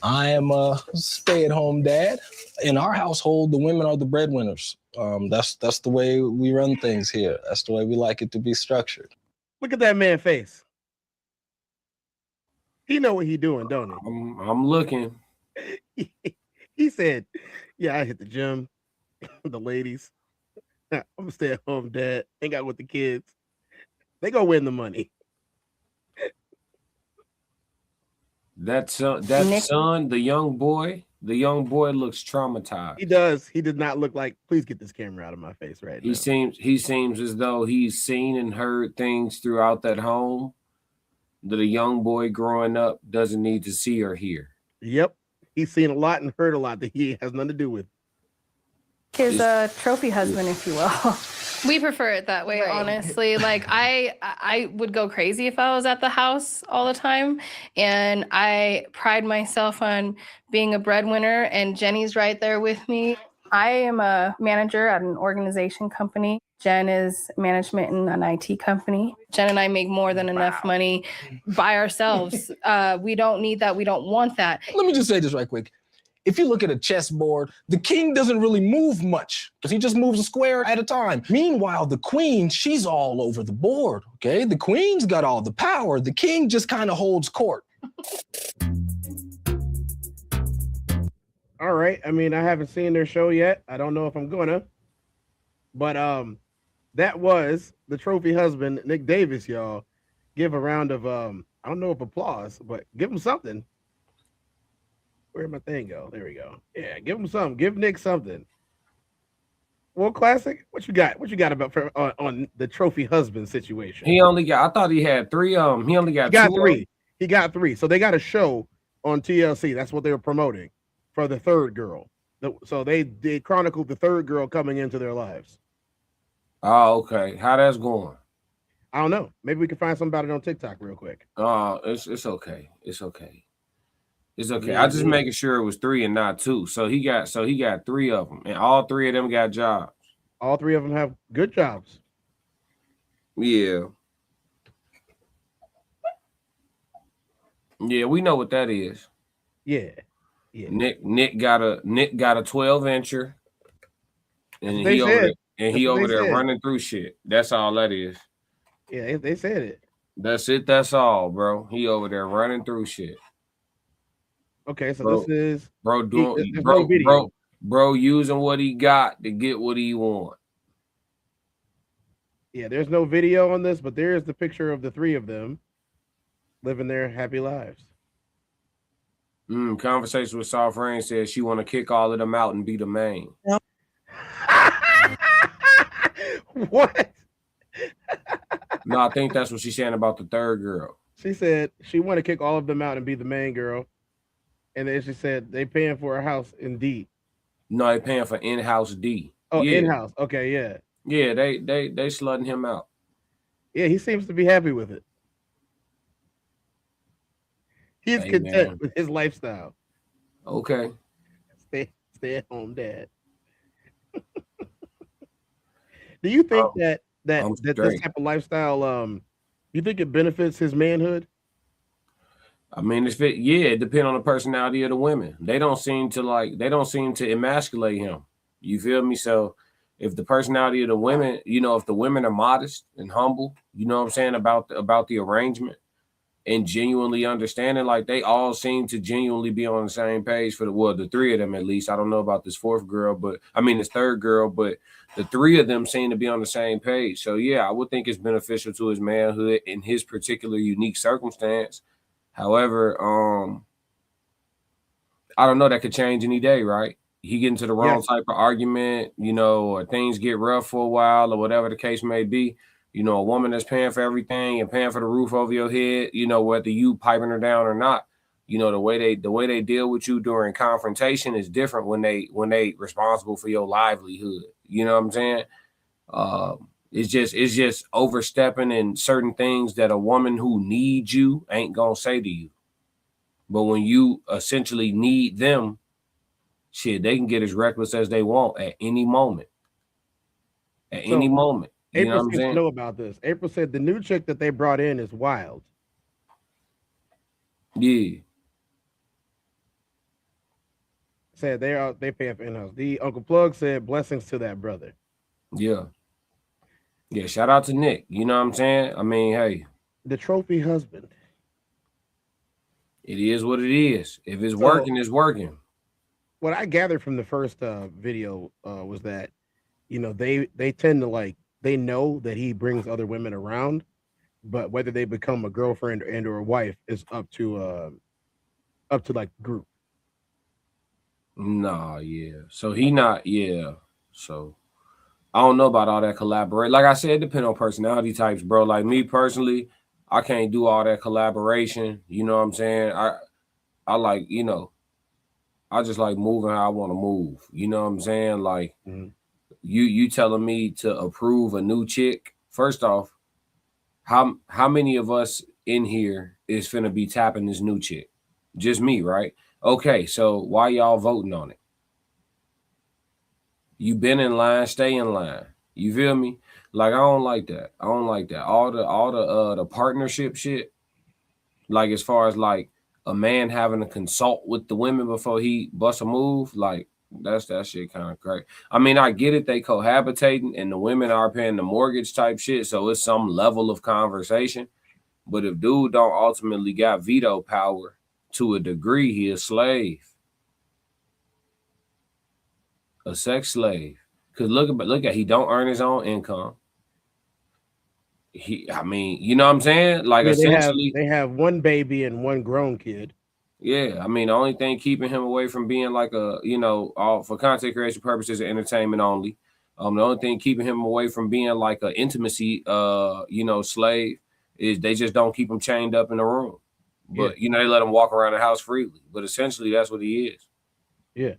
I am a stay-at-home dad. In our household, the women are the breadwinners. That's the way we run things here. That's the way we like it to be structured. Look at that man's face. He know what he doing, don't he? I'm looking. He said, "Yeah, I hit the gym with the ladies. I'm a stay-at-home dad. Hang out with the kids. They go win the money." That son, the young boy looks traumatized. He does. He did not look like. Please get this camera out of my face right now. He seems as though he's seen and heard things throughout that home that a young boy growing up doesn't need to see or hear. Yep, he's seen a lot and heard a lot that he has nothing to do with. His trophy husband, if you will. We prefer it that way, honestly. Like I would go crazy if I was at the house all the time. And I pride myself on being a breadwinner, and Jenny's right there with me. I am a manager at an organization company. Jen is management in an IT company. Jen and I make more than enough money by ourselves. We don't need that. We don't want that. Let me just say this right quick. If you look at a chessboard, the king doesn't really move much because he just moves a square at a time. Meanwhile, the queen, she's all over the board, okay? The queen's got all the power. The king just kind of holds court. All right. I mean, I haven't seen their show yet. I don't know if I'm gonna. But that was the trophy husband, Nick Davis, y'all. Give a round of I don't know if applause, but give him something. Where'd my thing go? There we go. Yeah, give him something. Give Nick something. Well, Classic, what you got? What you got about on the trophy husband situation? He only got. I thought he had three. He only got. He got three. He got three. So they got a show on TLC. That's what they were promoting for the third girl. So they chronicled the third girl coming into their lives. Oh, okay. How that's going? I don't know. Maybe we can find something about it on TikTok real quick. It's okay. It's okay. It's okay. I just making sure it was three and not two. So he got three of them, and all three of them got jobs. All three of them have good jobs. Yeah. Yeah, we know what that is. Yeah. Yeah. Nick got a 12-incher, and he over there running through shit. That's all that is. Yeah, they said it. That's it. That's all, bro. He over there running through shit. Okay, so this is bro using what he got to get what he want. Yeah, there's no video on this, but there is the picture of the three of them living their happy lives. Conversation with Soft Rain says she want to kick all of them out and be the main. Yep. What? No, I think that's what she's saying about the third girl. She said she want to kick all of them out and be the main girl. And then she said they paying for a house in D. No, they paying for in-house D. Oh, Yeah. in-house. Okay, yeah. Yeah, they slutting him out. Yeah, he seems to be happy with it. He's content with his lifestyle. Okay. Stay at home dad. Do you think that this type of lifestyle, you think it benefits his manhood? I mean, it depends on the personality of the women. They don't seem to emasculate him. You feel me? So if the personality of the women, if the women are modest and humble, you know what I'm saying, about the arrangement and genuinely understanding, like they all seem to genuinely be on the same page for the three of them at least. I don't know about this third girl, but the three of them seem to be on the same page. So yeah, I would think it's beneficial to his manhood in his particular unique circumstance. However, I don't know, that could change any day, right? He get into the wrong type of argument, or things get rough for a while or whatever the case may be. A woman that's paying for everything and paying for the roof over your head, whether you piping her down or not, the way they deal with you during confrontation is different when they responsible for your livelihood. You know what I'm saying? It's just overstepping in certain things that a woman who needs you ain't gonna say to you. But when you essentially need them, shit, they can get as reckless as they want at any moment. Any moment. You know April what I'm seems to saying? know about this. April said the new chick that they brought in is wild. Yeah. Said they pay for in-house. The Uncle Plug said blessings to that brother. Yeah. Yeah, shout out to Nick. You know what I'm saying? I mean, hey. The trophy husband. It is what it is. If it's working, it's working. What I gathered from the first video was that, they tend to they know that he brings other women around, but whether they become a girlfriend or a wife is up to like group. Nah, yeah. So he not, yeah. So I don't know about all that collaborate. Like I said, it depends on personality types, bro. Like me personally, I can't do all that collaboration. You know what I'm saying? I like, I just like moving how I want to move. You know what I'm saying? Like you telling me to approve a new chick. First off, how many of us in here is finna be tapping this new chick? Just me, right? Okay, so why y'all voting on it? You been in line, stay in line. You feel me? Like I don't like that. I don't like that. All the partnership shit. Like as far as like a man having to consult with the women before he busts a move, like that shit kind of crazy. I mean, I get it, they cohabitating and the women are paying the mortgage type shit, so it's some level of conversation. But if dude don't ultimately got veto power to a degree, he a slave. A sex slave. Cause look at he don't earn his own income. I mean, you know what I'm saying? Like essentially they have one baby and one grown kid. Yeah, I mean, the only thing keeping him away from being like a, all for content creation purposes and entertainment only. The only thing keeping him away from being like an intimacy, slave is they just don't keep him chained up in a room. But they let him walk around the house freely. But essentially, that's what he is. Yeah.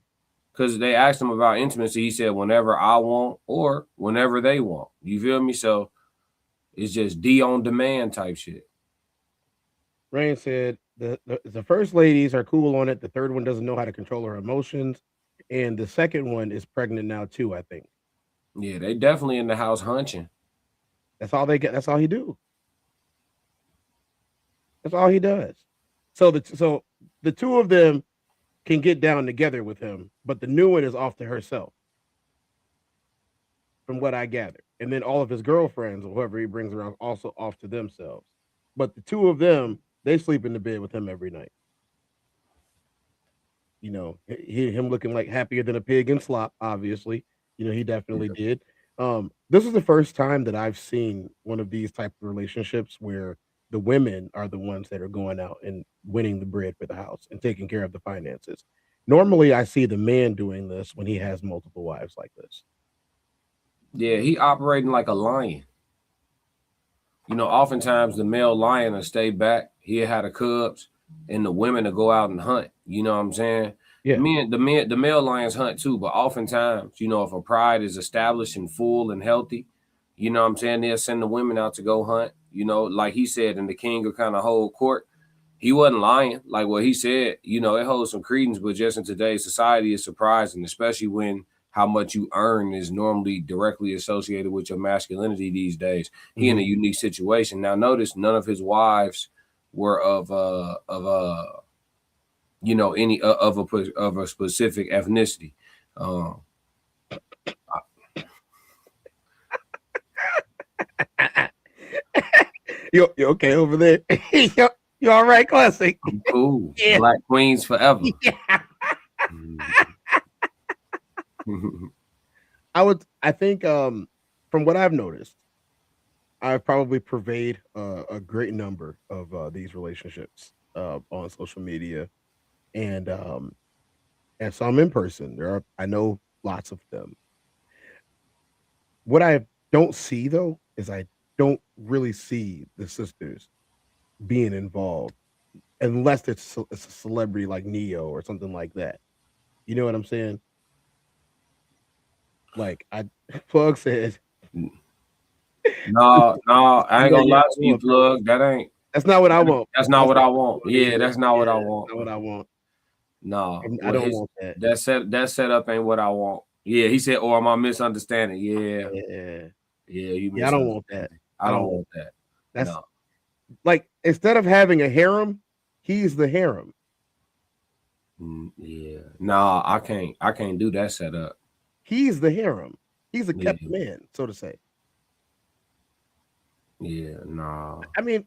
Because they asked him about intimacy, he said, "Whenever I want or whenever they want." You feel me? So it's just D on demand type shit. Rain said the first ladies are cool on it. The third one doesn't know how to control her emotions, and the second one is pregnant now too, I think. Yeah, they definitely in the house hunching. That's all they get. That's all he do. That's all he does. So the two of them can get down together with him, but the new one is off to herself, from what I gather. And then all of his girlfriends or whoever he brings around also off to themselves. But the two of them, they sleep in the bed with him every night. Him looking like happier than a pig in slop, obviously. He definitely did. This is the first time that I've seen one of these type of relationships where the women are the ones that are going out and winning the bread for the house and taking care of the finances. Normally, I see the man doing this when he has multiple wives like this. Yeah, he operating like a lion. you know, oftentimes the male lion will stay back. He had the cubs, and the women will go out and hunt. You know what I'm saying? Yeah. The male lions hunt too, but oftentimes, you know, if a pride is established and full and healthy, you know what I'm saying, they'll send the women out to go hunt. You know, like he said, and the king will kind of hold court. He wasn't lying. Like what he said, you know, it holds some credence, but just in today's society, it's surprising, especially when how much you earn is normally directly associated with your masculinity these days. He in a unique situation. Now, notice none of his wives were of you know, any of a specific ethnicity. You okay over there? You all right, classic? I'm cool. Yeah. Black queens forever. Yeah. I think from what I've noticed, I've probably pervade a great number of these relationships on social media and some in person. I know lots of them. What I don't see though is I don't really see the sisters being involved unless it's a celebrity like Neo or something like that. You know what I'm saying? Like Plug said. No, I ain't gonna lie to you, Plug. That's not what I want. That's not what I want. Yeah, that's not what I want. Not what I want. No, I don't want that. That setup ain't what I want. Yeah, he said, or am I misunderstanding? Yeah. I don't want that. I don't want that. That's like instead of having a harem, he's the harem. Yeah. No, I can't do that setup. He's the harem. He's a kept man, so to say. Yeah, no. I mean,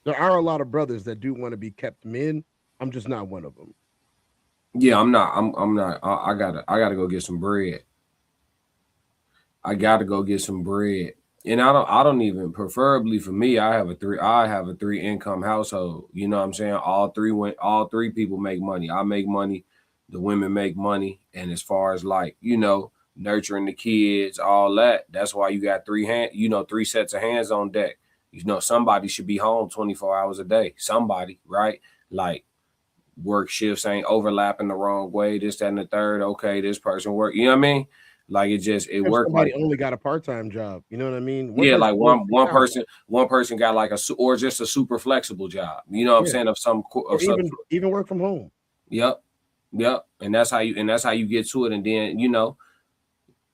there are a lot of brothers that do want to be kept men. I'm just not one of them. Yeah, I'm not. I'm not. I gotta go get some bread. I gotta go get some bread. And I don't even, preferably for me, I have a three income household. You know what I'm saying? All three people make money. I make money, the women make money. And as far as like, you know, nurturing the kids, all that, that's why you got three sets of hands on deck. You know, somebody should be home 24 hours a day. Somebody, right? Like work shifts ain't overlapping the wrong way, this, that, and the third. Okay, this person work. You know what I mean? Like it worked. Somebody only got a part-time job. You know what I mean? Like one person got like or just a super flexible job. You know what I'm saying? Of some even work from home. Yep. And that's how you get to it. And then, you know,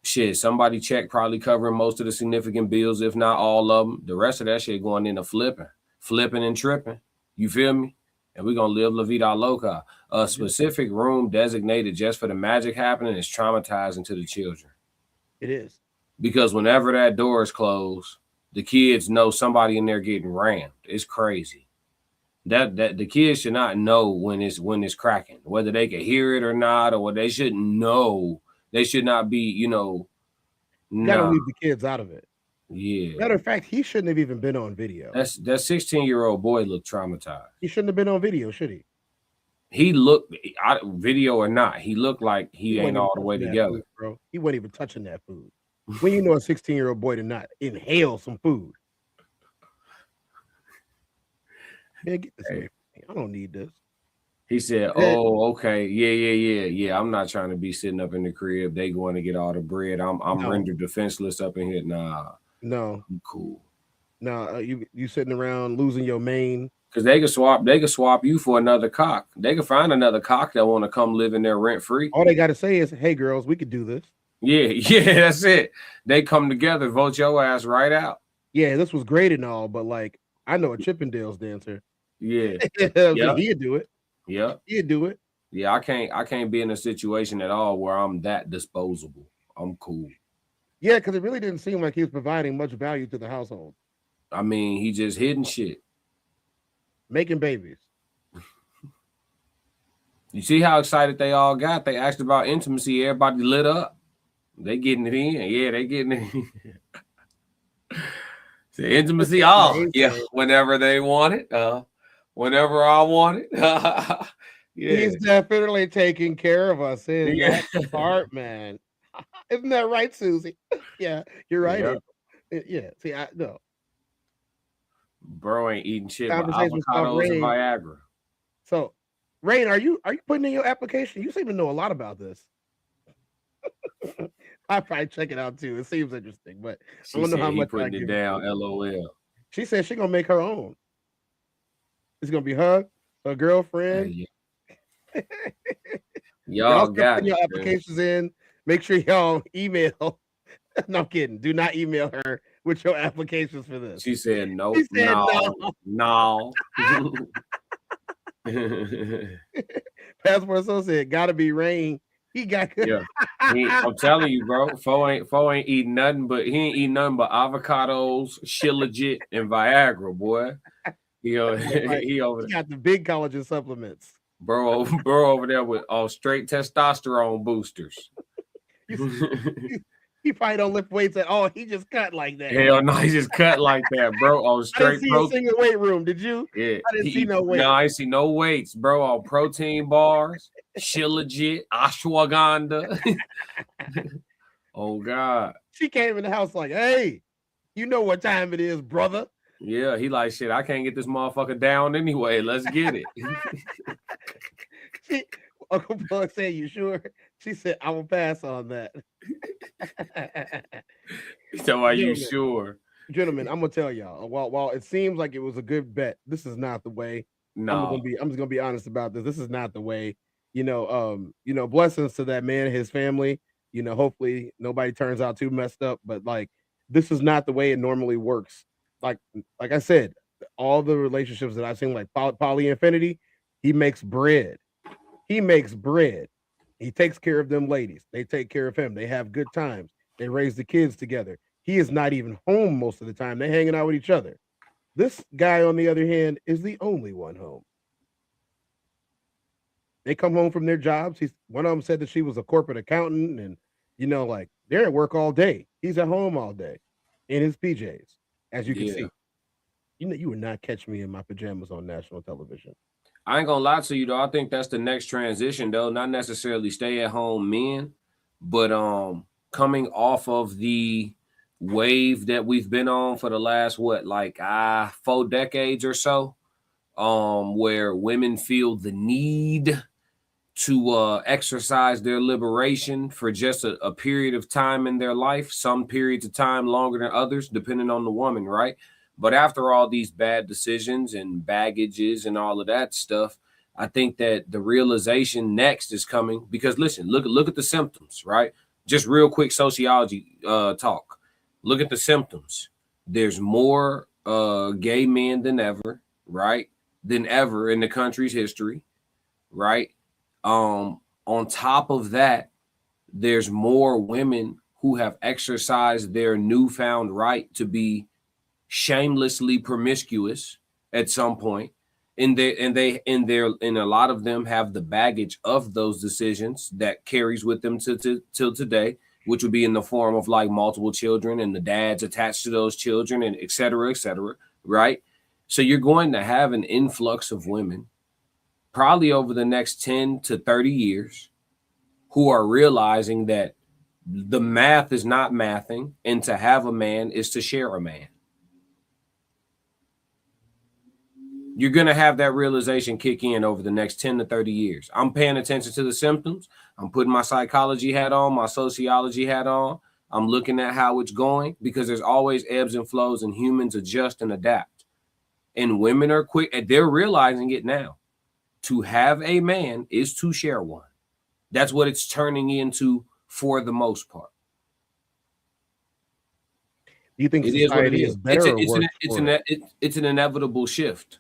shit, somebody check probably covering most of the significant bills, if not all of them. The rest of that shit going into flipping and tripping. You feel me? And we're gonna live La Vida Loca. A specific room designated just for the magic happening is traumatizing to the children. It is. Because whenever that door is closed, the kids know somebody in there getting rammed. It's crazy. That the kids should not know when it's cracking, whether they can hear it or not, or what they shouldn't know. They should not be, you know. You gotta leave the kids out of it. Yeah. Matter of fact, he shouldn't have even been on video. That 16-year-old boy looked traumatized. He shouldn't have been on video, should he? He looked, video or not, he looked like he ain't all the way together. Food, bro. He wasn't even touching that food. When you know a 16-year-old boy to not inhale some food. Man, get this away from me. I don't need this. He said, "Oh, okay, yeah. I'm not trying to be sitting up in the crib. They going to get all the bread. I'm rendered defenseless up in here. Nah, no, I'm cool. Nah, you sitting around losing your mane because they could swap you for another cock. They could find another cock that want to come live in there rent free. All they got to say is, "Hey, girls, we could do this." Yeah, that's it. They come together, vote your ass right out. Yeah, this was great and all, but like I know a Chippendales dancer. Yeah, he'd do it. Yeah, he'd do it. Yeah, I can't be in a situation at all where I'm that disposable. I'm cool. Yeah, because it really didn't seem like he was providing much value to the household. I mean, he just hidden shit. Making babies. You see how excited they all got? They asked about intimacy. Everybody lit up. They getting it in. Yeah, they getting it in. The intimacy, whenever they want it. Whenever I want it. Yeah. He's definitely taking care of us in that part, man. Isn't that right, Susie? Yeah, you're right. Yeah. See, I no Bro ain't eating shit but conversations about avocados and Rain. Viagra. So, Rain, are you putting in your application? You seem to know a lot about this. I'll probably check it out too. It seems interesting, but I She don't know how said he much I putting give it down. LOL. She said she's gonna make her own. It's gonna be her girlfriend. Hey, Y'all y'all still got putting it, your man. applications in. Make sure y'all email. No, I'm kidding. Do not email her with your applications for this. She said nope. She said No. Passport Associate gotta be Rain. He got good. Yeah. I'm telling you, bro. Fo ain't eating nothing but avocados, Shilajit, and Viagra, boy. He over He got the big collagen supplements. bro over there with all straight testosterone boosters. He probably don't lift weights at all. He just cut like that. Hell no, he just cut like that, bro. On I straight didn't see a single weight room. Did you? Yeah, I didn't see no weight. No, I ain't see no weights, bro. On protein bars, Shilajit, ashwagandha. Oh God. She came in the house like, hey, you know what time it is, brother. Yeah, he like shit. I can't get this motherfucker down anyway. Let's get it. Uncle Plug said, you sure? She said, I will pass on that. So are you sure? Gentlemen, I'm gonna tell y'all. While it seems like it was a good bet, this is not the way. No. I'm just gonna be honest about this. This is not the way. Blessings to that man and his family. Hopefully nobody turns out too messed up, but like this is not the way it normally works. Like I said, all the relationships that I've seen, like poly infinity, he makes bread. He makes bread. He takes care of them ladies. They take care of him. They have good times. They raise the kids together. He is not even home most of the time. They're hanging out with each other. This guy, on the other hand, is the only one home. They come home from their jobs. One of them said that she was a corporate accountant, and like they're at work all day. He's at home all day in his PJs, as you can see. You would not catch me in my pajamas on national television. I ain't gonna lie to you though. I think that's the next transition though. Not necessarily stay at home men, but coming off of the wave that we've been on for the last 4 decades or so, where women feel the need to exercise their liberation for just a period of time in their life, some periods of time longer than others, depending on the woman, right? But after all these bad decisions and baggages and all of that stuff, I think that the realization next is coming because listen, look at the symptoms, right? Just real quick sociology talk. Look at the symptoms. There's more gay men than ever, right? Than ever in the country's history, right? On top of that, there's more women who have exercised their newfound right to be shamelessly promiscuous at some point, and a lot of them have the baggage of those decisions that carries with them till today, which would be in the form of like multiple children and the dads attached to those children and et cetera, right? So you're going to have an influx of women probably over the next 10 to 30 years who are realizing that the math is not mathing, and to have a man is to share a man. You're going to have that realization kick in over the next 10 to 30 years. I'm paying attention to the symptoms. I'm putting my psychology hat on, my sociology hat on. I'm looking at how it's going because there's always ebbs and flows and humans adjust and adapt. And women are quick. And they're realizing it now. To have a man is to share one. That's what it's turning into for the most part. Do you think society is better or worse? It's an inevitable shift.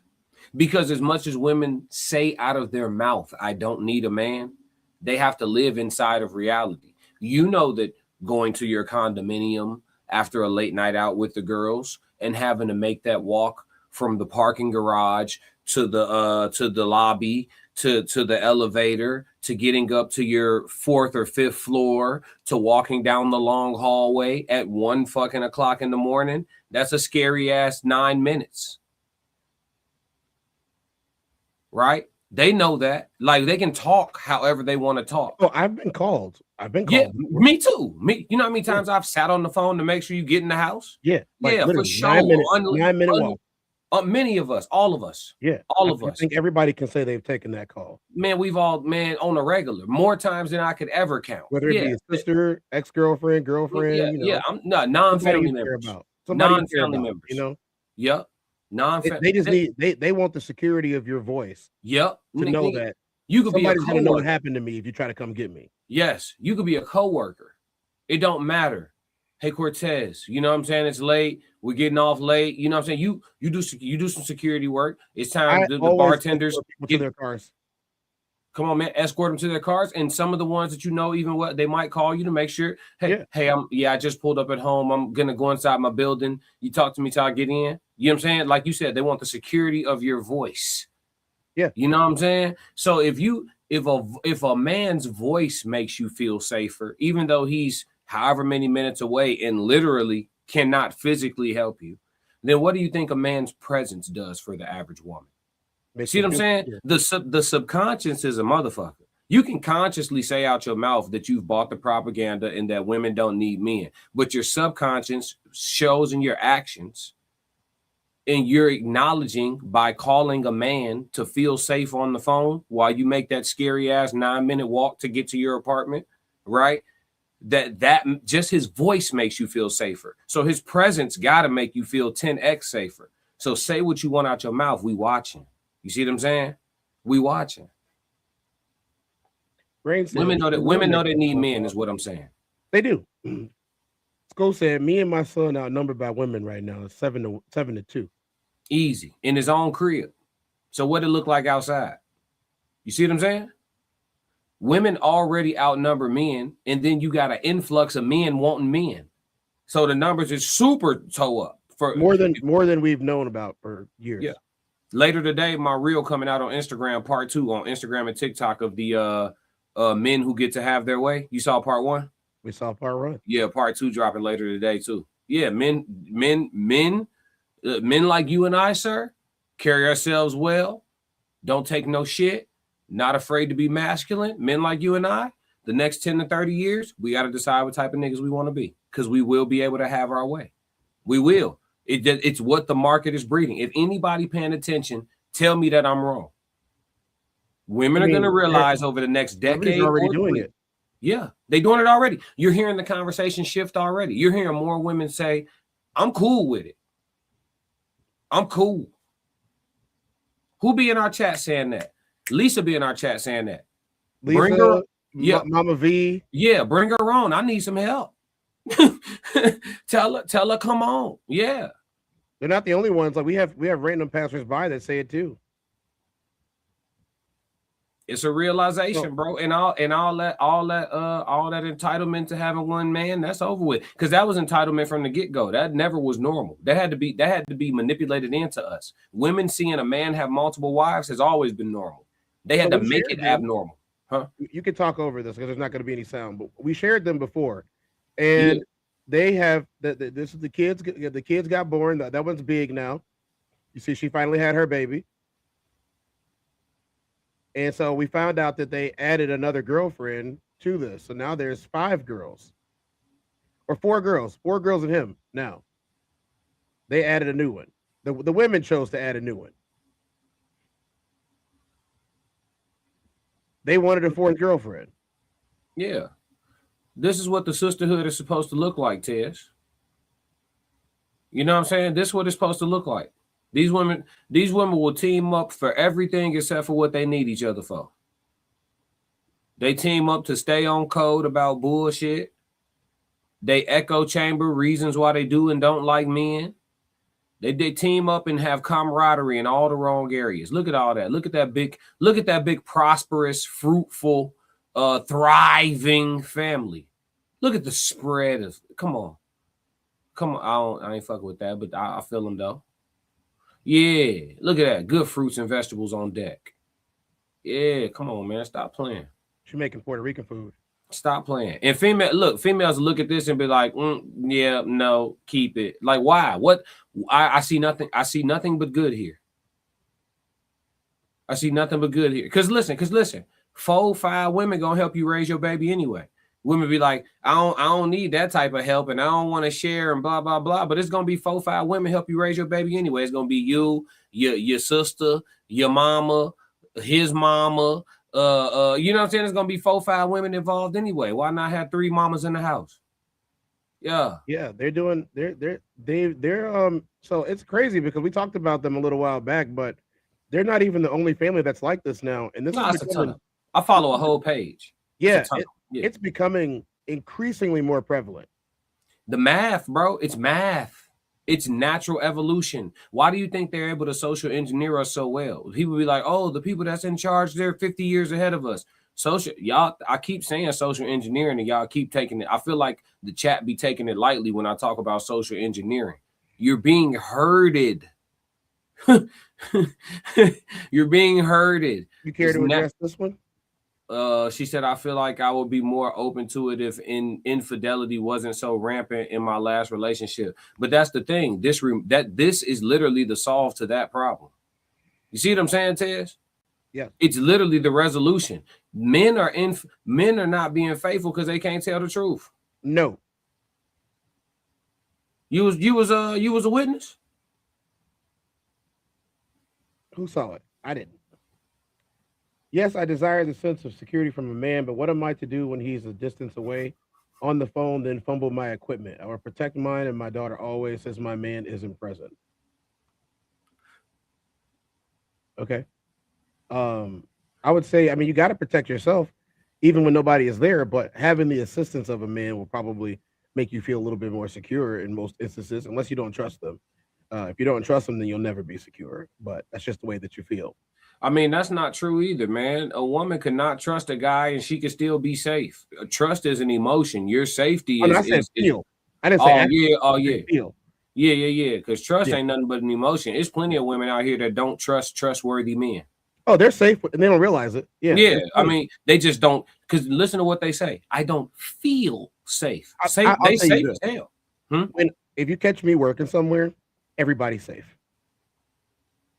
Because as much as women say out of their mouth, I don't need a man, they have to live inside of reality. You know that going to your condominium after a late night out with the girls and having to make that walk from the parking garage to the lobby, to the elevator, to getting up to your 4th or 5th floor, to walking down the long hallway at 1 fucking o'clock in the morning, that's a scary ass 9 minutes. Right? They know that. Like they can talk however they want to talk. Oh, I've been called. Yeah, before. me too. You know how many times I've sat on the phone to make sure you get in the house? Yeah, like yeah, for literally, sure. 9-minute walk. Many of us, all of us. Yeah, all of us. I think everybody can say they've taken that call. Man, we've all on a regular, more times than I could ever count. Whether it be a sister, ex-girlfriend, girlfriend, I'm not non-family members. Non-family members. You know. Yep. They just need they want the security of your voice. Yep. To know that you could be a somebody's gonna know what happened to me if you try to come get me. Yes, you could be a coworker. It don't matter. Hey Cortez, you know what I'm saying? It's late. We're getting off late. You know what I'm saying? You do some security work. It's time the bartenders get to their cars. Come on, man, escort them to their cars. And some of the ones that you know, even what they might call you to make sure, hey, I just pulled up at home. I'm gonna go inside my building. You talk to me till I get in. You know what I'm saying? Like you said, they want the security of your voice. Yeah. You know what I'm saying? So if a man's voice makes you feel safer, even though he's however many minutes away and literally cannot physically help you, then what do you think a man's presence does for the average woman? See what I'm saying? The subconscious is a motherfucker. You can consciously say out your mouth that you've bought the propaganda and that women don't need men, but your subconscious shows in your actions, and you're acknowledging by calling a man to feel safe on the phone while you make that scary ass 9-minute walk to get to your apartment, right? That just his voice makes you feel safer. So his presence got to make you feel 10x safer. So say what you want out your mouth. We watching. You see what I'm saying? We watching. Women know they need men is what I'm saying. They do. Sko said, me and my son outnumbered by women right now. 7-2. Easy. In his own crib. So what it look like outside? You see what I'm saying? Women already outnumber men, and then you got an influx of men wanting men. So the numbers is super toe up for more than we've known about for years. Yeah. Later today, my reel coming out on Instagram, part 2 on Instagram and TikTok of the men who get to have their way. You saw part 1? We saw part 1. Yeah, part 2 dropping later today too. Yeah, men like you and I, sir, carry ourselves well, don't take no shit, not afraid to be masculine. Men like you and I, the next 10 to 30 years, we got to decide what type of niggas we want to be, because we will be able to have our way. We will. It's what the market is breeding. If anybody paying attention, tell me that I'm wrong. Women are going to realize over the next decade. Already doing it. Yeah, they doing it already. You're hearing the conversation shift already. You're hearing more women say, I'm cool with it. I'm cool. Who be in our chat saying that? Lisa be in our chat saying that. Lisa, bring her, Mama V. Yeah, bring her on. I need some help. tell her, come on. Yeah. They're not the only ones. Like we have random passersby that say it too. It's a realization, bro. And all that entitlement to having one man, that's over with. Because that was entitlement from the get-go. That never was normal. That had to be manipulated into us. Women seeing a man have multiple wives has always been normal. They had to make it abnormal. Huh? You can talk over this because there's not going to be any sound, but we shared them before. And they have this is the kids. The kids got born. That one's big now. You see, she finally had her baby. And so we found out that they added another girlfriend to this. So now there's 5 girls. Or 4 girls. 4 girls and him now. They added a new one. The women chose to add a new one. They wanted a 4th girlfriend. Yeah. This is what the sisterhood is supposed to look like, Tez. You know what I'm saying? This is what it's supposed to look like. These women will team up for everything except for what they need each other for. They team up to stay on code about bullshit. They echo chamber reasons why they do and don't like men. They team up and have camaraderie in all the wrong areas. Look at all that. Look at that big prosperous, fruitful, thriving family. Look at the spread of. Come on. I ain't fucking with that, but I feel them though. Yeah, look at that. Good fruits and vegetables on deck. Yeah, come on, man. Stop playing. She's making Puerto Rican food. Stop playing. And females look at this and be like, yeah, no, keep it. Like, why? What? I see nothing. I see nothing but good here. I see nothing but good here. Cause listen, 4, 5 women gonna help you raise your baby anyway. Women be like, I don't need that type of help, and I don't want to share and blah blah blah. But it's gonna be 4, 5 women help you raise your baby anyway. It's gonna be you, your sister, your mama, his mama. You know what I'm saying? It's gonna be 4, 5 women involved anyway. Why not have 3 mamas in the house? Yeah. They're doing so it's crazy because we talked about them a little while back, but they're not even the only family that's like this now. And this is becoming, I follow a whole page. It's becoming increasingly more prevalent. The math, bro, it's math. It's natural evolution. Why do you think they're able to social engineer us so well? People be like, oh, the people that's in charge, they're 50 years ahead of us. Y'all, I keep saying social engineering and y'all keep taking it. I feel like the chat be taking it lightly when I talk about social engineering. You're being herded. You're being herded. You care to address this one? She said, I feel like I would be more open to it if infidelity wasn't so rampant in my last relationship. But that's the thing. This is literally the solve to that problem. You see what I'm saying, Tez? Yeah. It's literally the resolution. Men are not being faithful because they can't tell the truth. No. You was a witness? Who saw it? I didn't. Yes, I desire the sense of security from a man, but what am I to do when he's a distance away on the phone, then fumble my equipment? I will protect mine, and my daughter always says my man isn't present. Okay. I would say, I mean, you got to protect yourself even when nobody is there, but having the assistance of a man will probably make you feel a little bit more secure in most instances, unless you don't trust them. If you don't trust them, then you'll never be secure, but that's just the way that you feel. I mean, that's not true either, man. A woman could not trust a guy and she could still be safe. Trust is an emotion. Your safety is. I said feel. I didn't say feel. Yeah. Because trust ain't nothing but an emotion. There's plenty of women out here that don't trust trustworthy men. Oh, they're safe and they don't realize it. Yeah. I mean, they just don't. Because listen to what they say. I don't feel safe. They safe as hell. If you catch me working somewhere, everybody's safe.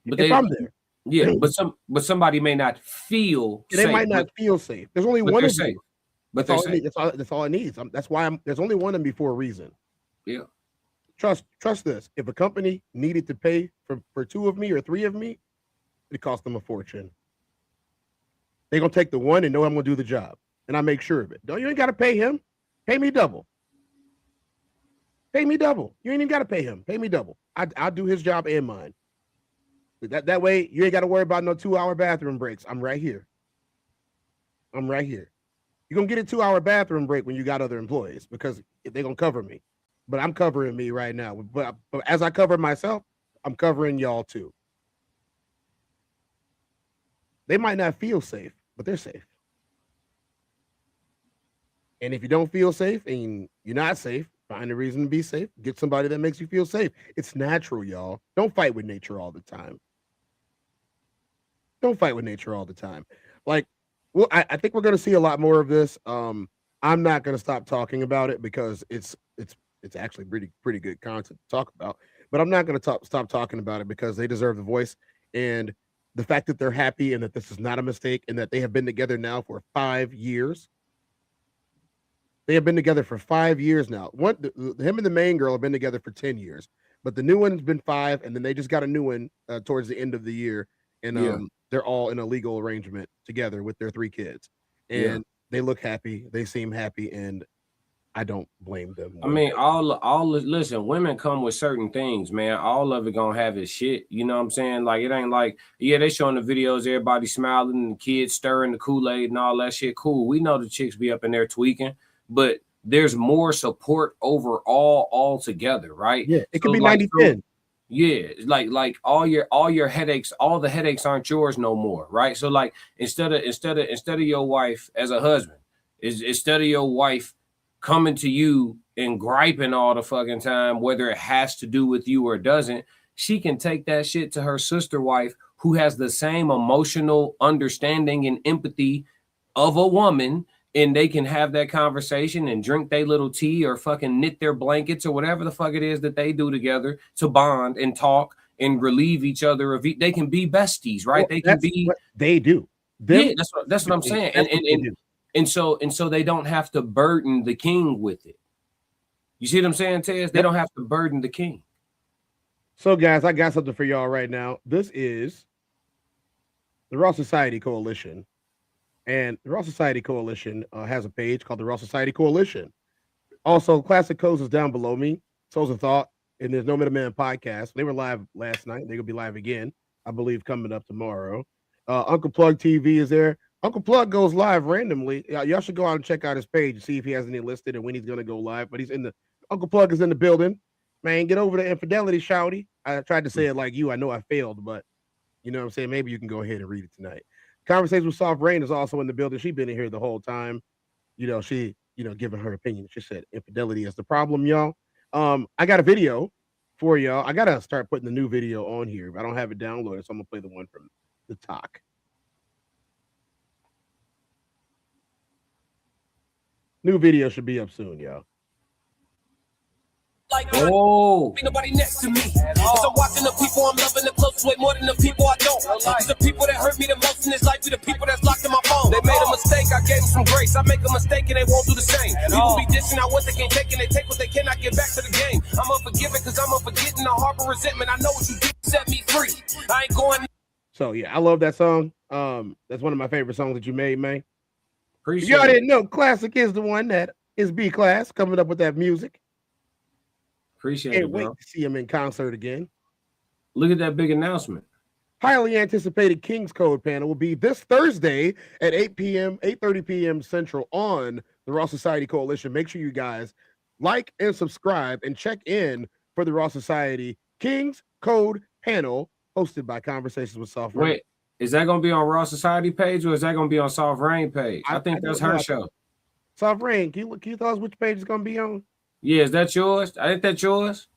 But if I'm there. Yeah, but somebody may not feel they safe. might not feel safe. There's only one of safe. you. But that's all it needs. That's why there's only one of me for a reason. Yeah. Trust this. If a company needed to pay for 2 of me or 3 of me, it cost them a fortune. They're gonna take the one and know I'm gonna do the job. And I make sure of it. You ain't gotta pay him. Pay me double. Pay me double. You ain't even gotta pay him. Pay me double. I'll do his job and mine. That way you ain't got to worry about no 2-hour bathroom breaks. I'm right here. You're going to get a 2-hour bathroom break when you got other employees because they're going to cover me. But I'm covering me right now. But as I cover myself, I'm covering y'all too. They might not feel safe, but they're safe. And if you don't feel safe and you're not safe, find a reason to be safe. Get somebody that makes you feel safe. It's natural, y'all. Don't fight with nature all the time. Like, well, I think we're going to see a lot more of this. I'm not going to stop talking about it because it's actually pretty good content to talk about. But I'm not going to stop talking about it because they deserve the voice. And the fact that they're happy and that this is not a mistake and that they have been together now for 5 years. They have been together for 5 years now. Him and the main girl have been together for 10 years, but the new one's been 5, and then they just got a new one towards the end of the year, and they're all in a legal arrangement together with their 3 kids, and they look happy. They seem happy, and I don't blame them. I mean, listen, women come with certain things, man. All of it gonna have its shit. You know what I'm saying? Like, it ain't like, they showing the videos, everybody smiling, and the kids stirring the Kool-Aid and all that shit. Cool. We know the chicks be up in there tweaking. But there's more support overall altogether, right? Yeah, it could be 90-10. Yeah, like all your headaches, all the headaches aren't yours no more, right? So like instead of your wife as a husband, instead of your wife coming to you and griping all the fucking time, whether it has to do with you or doesn't, she can take that shit to her sister wife who has the same emotional understanding and empathy of a woman. And they can have that conversation and drink their little tea or fucking knit their blankets or whatever the fuck it is that they do together to bond and talk and relieve each other of they can be besties, right? Well, they can that's be what they do. yeah, that's what I'm saying. That's what they do. And so they don't have to burden the king with it. You see what I'm saying, Tez? They don't have to burden the king. So, guys, I got something for y'all right now. This is the Raw Society Coalition. And the Raw Society Coalition has a page called the Raw Society Coalition. Also, Classic Codes is down below me. Souls of Thought and there's No Middleman podcast. They were live last night. They're going to be live again, I believe, coming up tomorrow. Uncle Plug TV is there. Uncle Plug goes live randomly. Y'all should go out and check out his page and see if he has any listed and when he's going to go live. But he's in the Uncle Plug is in the building. Man, get over the infidelity, shouty. I tried to say it like you. I know I failed, but you know what I'm saying? Maybe you can go ahead and read it tonight. Conversation with Soft Rain is also in the building. She's been in here the whole time. You know, she, giving her opinion. She said infidelity is the problem, y'all. I got a video for y'all. I got to start putting the new video on here. I don't have it downloaded, so I'm going to play the one from the talk. New video should be up soon, y'all. Oh, ain't nobody next to me. Cause I'm watching the people I'm loving the close way more than the people I don't. Cause the people that hurt me the most in this life be the people that's locked in my phone. They made a mistake, I gave them some grace. I make a mistake and they won't do the same. People be dishing out what they can't take and they take what they cannot get back to the game. I'm unforgiving cause I'm unforgetting. I harbor resentment. I know what you did, set me free. I ain't going. So yeah, I love that song. That's one of my favorite songs that you made, man. Appreciate y'all it. didn't know, Classic is the one that is B Class coming up with that music. Appreciate Can't it, wait bro. to see him in concert again. Look at that big announcement. Highly anticipated King's Code panel will be this Thursday at 8:30 p.m. Central on the Raw Society Coalition. Make sure you guys like and subscribe and check in for the Raw Society King's Code panel hosted by Conversations with Soft Rain. Wait, is that going to be on Raw Society page or is that going to be on Soft Rain page? I think that's her show. Soft Rain, can you tell us which page it's going to be on? Yeah, is that yours? Ain't that yours?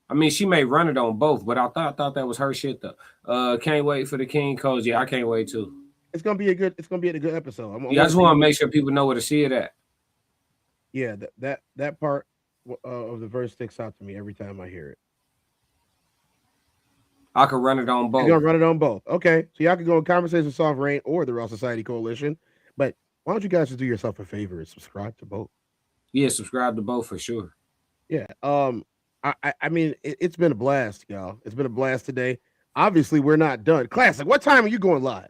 I mean, she may run it on both, but I thought that was her shit though. Can't wait for the King Codes. Yeah, I can't wait too. It's gonna be a good episode. I just want to make sure people know where to see it at. Yeah, that part of the verse sticks out to me every time I hear it. I could run it on both. You're gonna run it on both. Okay, so y'all can go in Conversation with Soft Rain or the Raw Society Coalition. But why don't you guys just do yourself a favor and subscribe to both? Yeah, subscribe to both for sure. Yeah. I mean, it's been a blast, y'all. It's been a blast today. Obviously, we're not done. Classic, what time are you going live?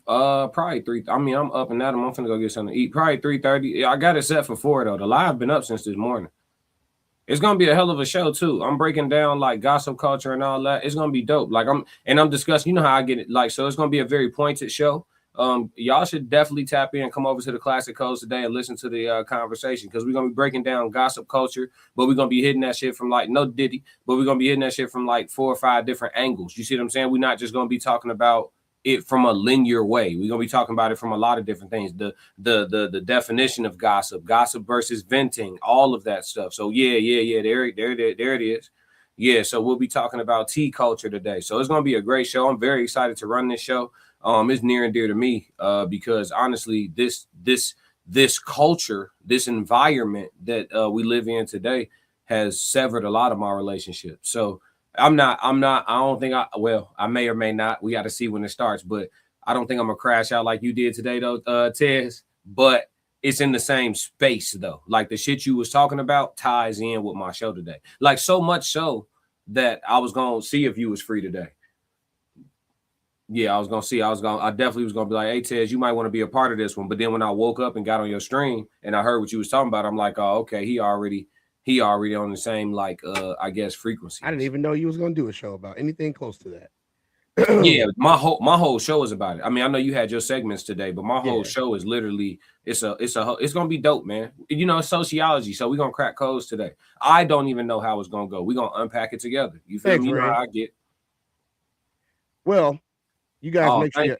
Probably 3. I mean, I'm up and at 'em. I'm finna go get something to eat. Probably 3:30. I got it set for 4 though. The live been up since this morning. It's gonna be a hell of a show too. I'm breaking down like gossip culture and all that. It's gonna be dope. Like I'm discussing. You know how I get it. Like so, it's gonna be a very pointed show. Y'all should definitely tap in, come over to the Classic Codes today and listen to the conversation because we're gonna be breaking down gossip culture, but we're gonna be hitting that shit from like no Diddy, but we're gonna be hitting that shit from like 4 or 5 different angles. You see what I'm saying? We're not just gonna be talking about it from a linear way. We're gonna be talking about it from a lot of different things. The definition of gossip versus venting, all of that stuff. So yeah. There it is. Yeah, so we'll be talking about tea culture today. So it's gonna be a great show. I'm very excited to run this show. It's near and dear to me because honestly, this culture, this environment that we live in today has severed a lot of my relationships. So I may or may not. We got to see when it starts, but I don't think I'm gonna crash out like you did today though, Tez, but it's in the same space though. Like the shit you was talking about ties in with my show today. Like so much so that I was gonna see if you was free today. Yeah, I definitely was gonna be like, hey Tez, you might want to be a part of this one. But then when I woke up and got on your stream and I heard what you was talking about, I'm like, oh, okay, he already on the same like I guess frequency. I didn't even know you was gonna do a show about anything close to that. Yeah, my whole show is about it. I mean, I know you had your segments today, but my whole show is literally it's gonna be dope, man. You know, it's sociology, so we're gonna crack codes today. I don't even know how it's gonna go. We're gonna unpack it together. You feel me? You know how I get. Well, you guys make sure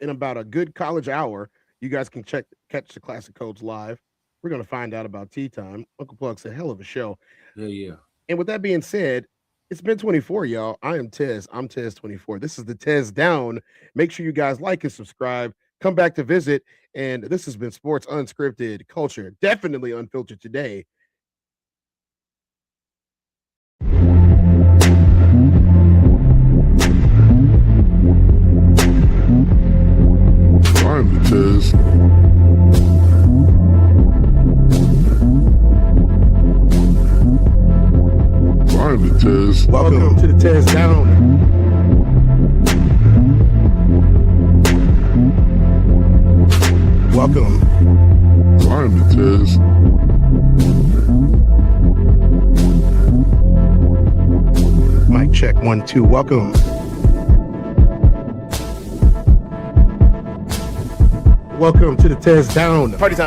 in about a good college hour, you guys can catch the Classic Codes live. We're gonna find out about tea time. Uncle Plug's a hell of a show. Yeah. And with that being said, it's been 24, y'all. I am Tez. I'm Tez24. This is the Tezdown. Make sure you guys like and subscribe. Come back to visit. And this has been Sports Unscripted Culture. Definitely unfiltered today. Tez. Welcome to the Tezdown. Welcome. Climate Tez. Mic check 1 2. Welcome. Welcome to the Tezdown. Party time.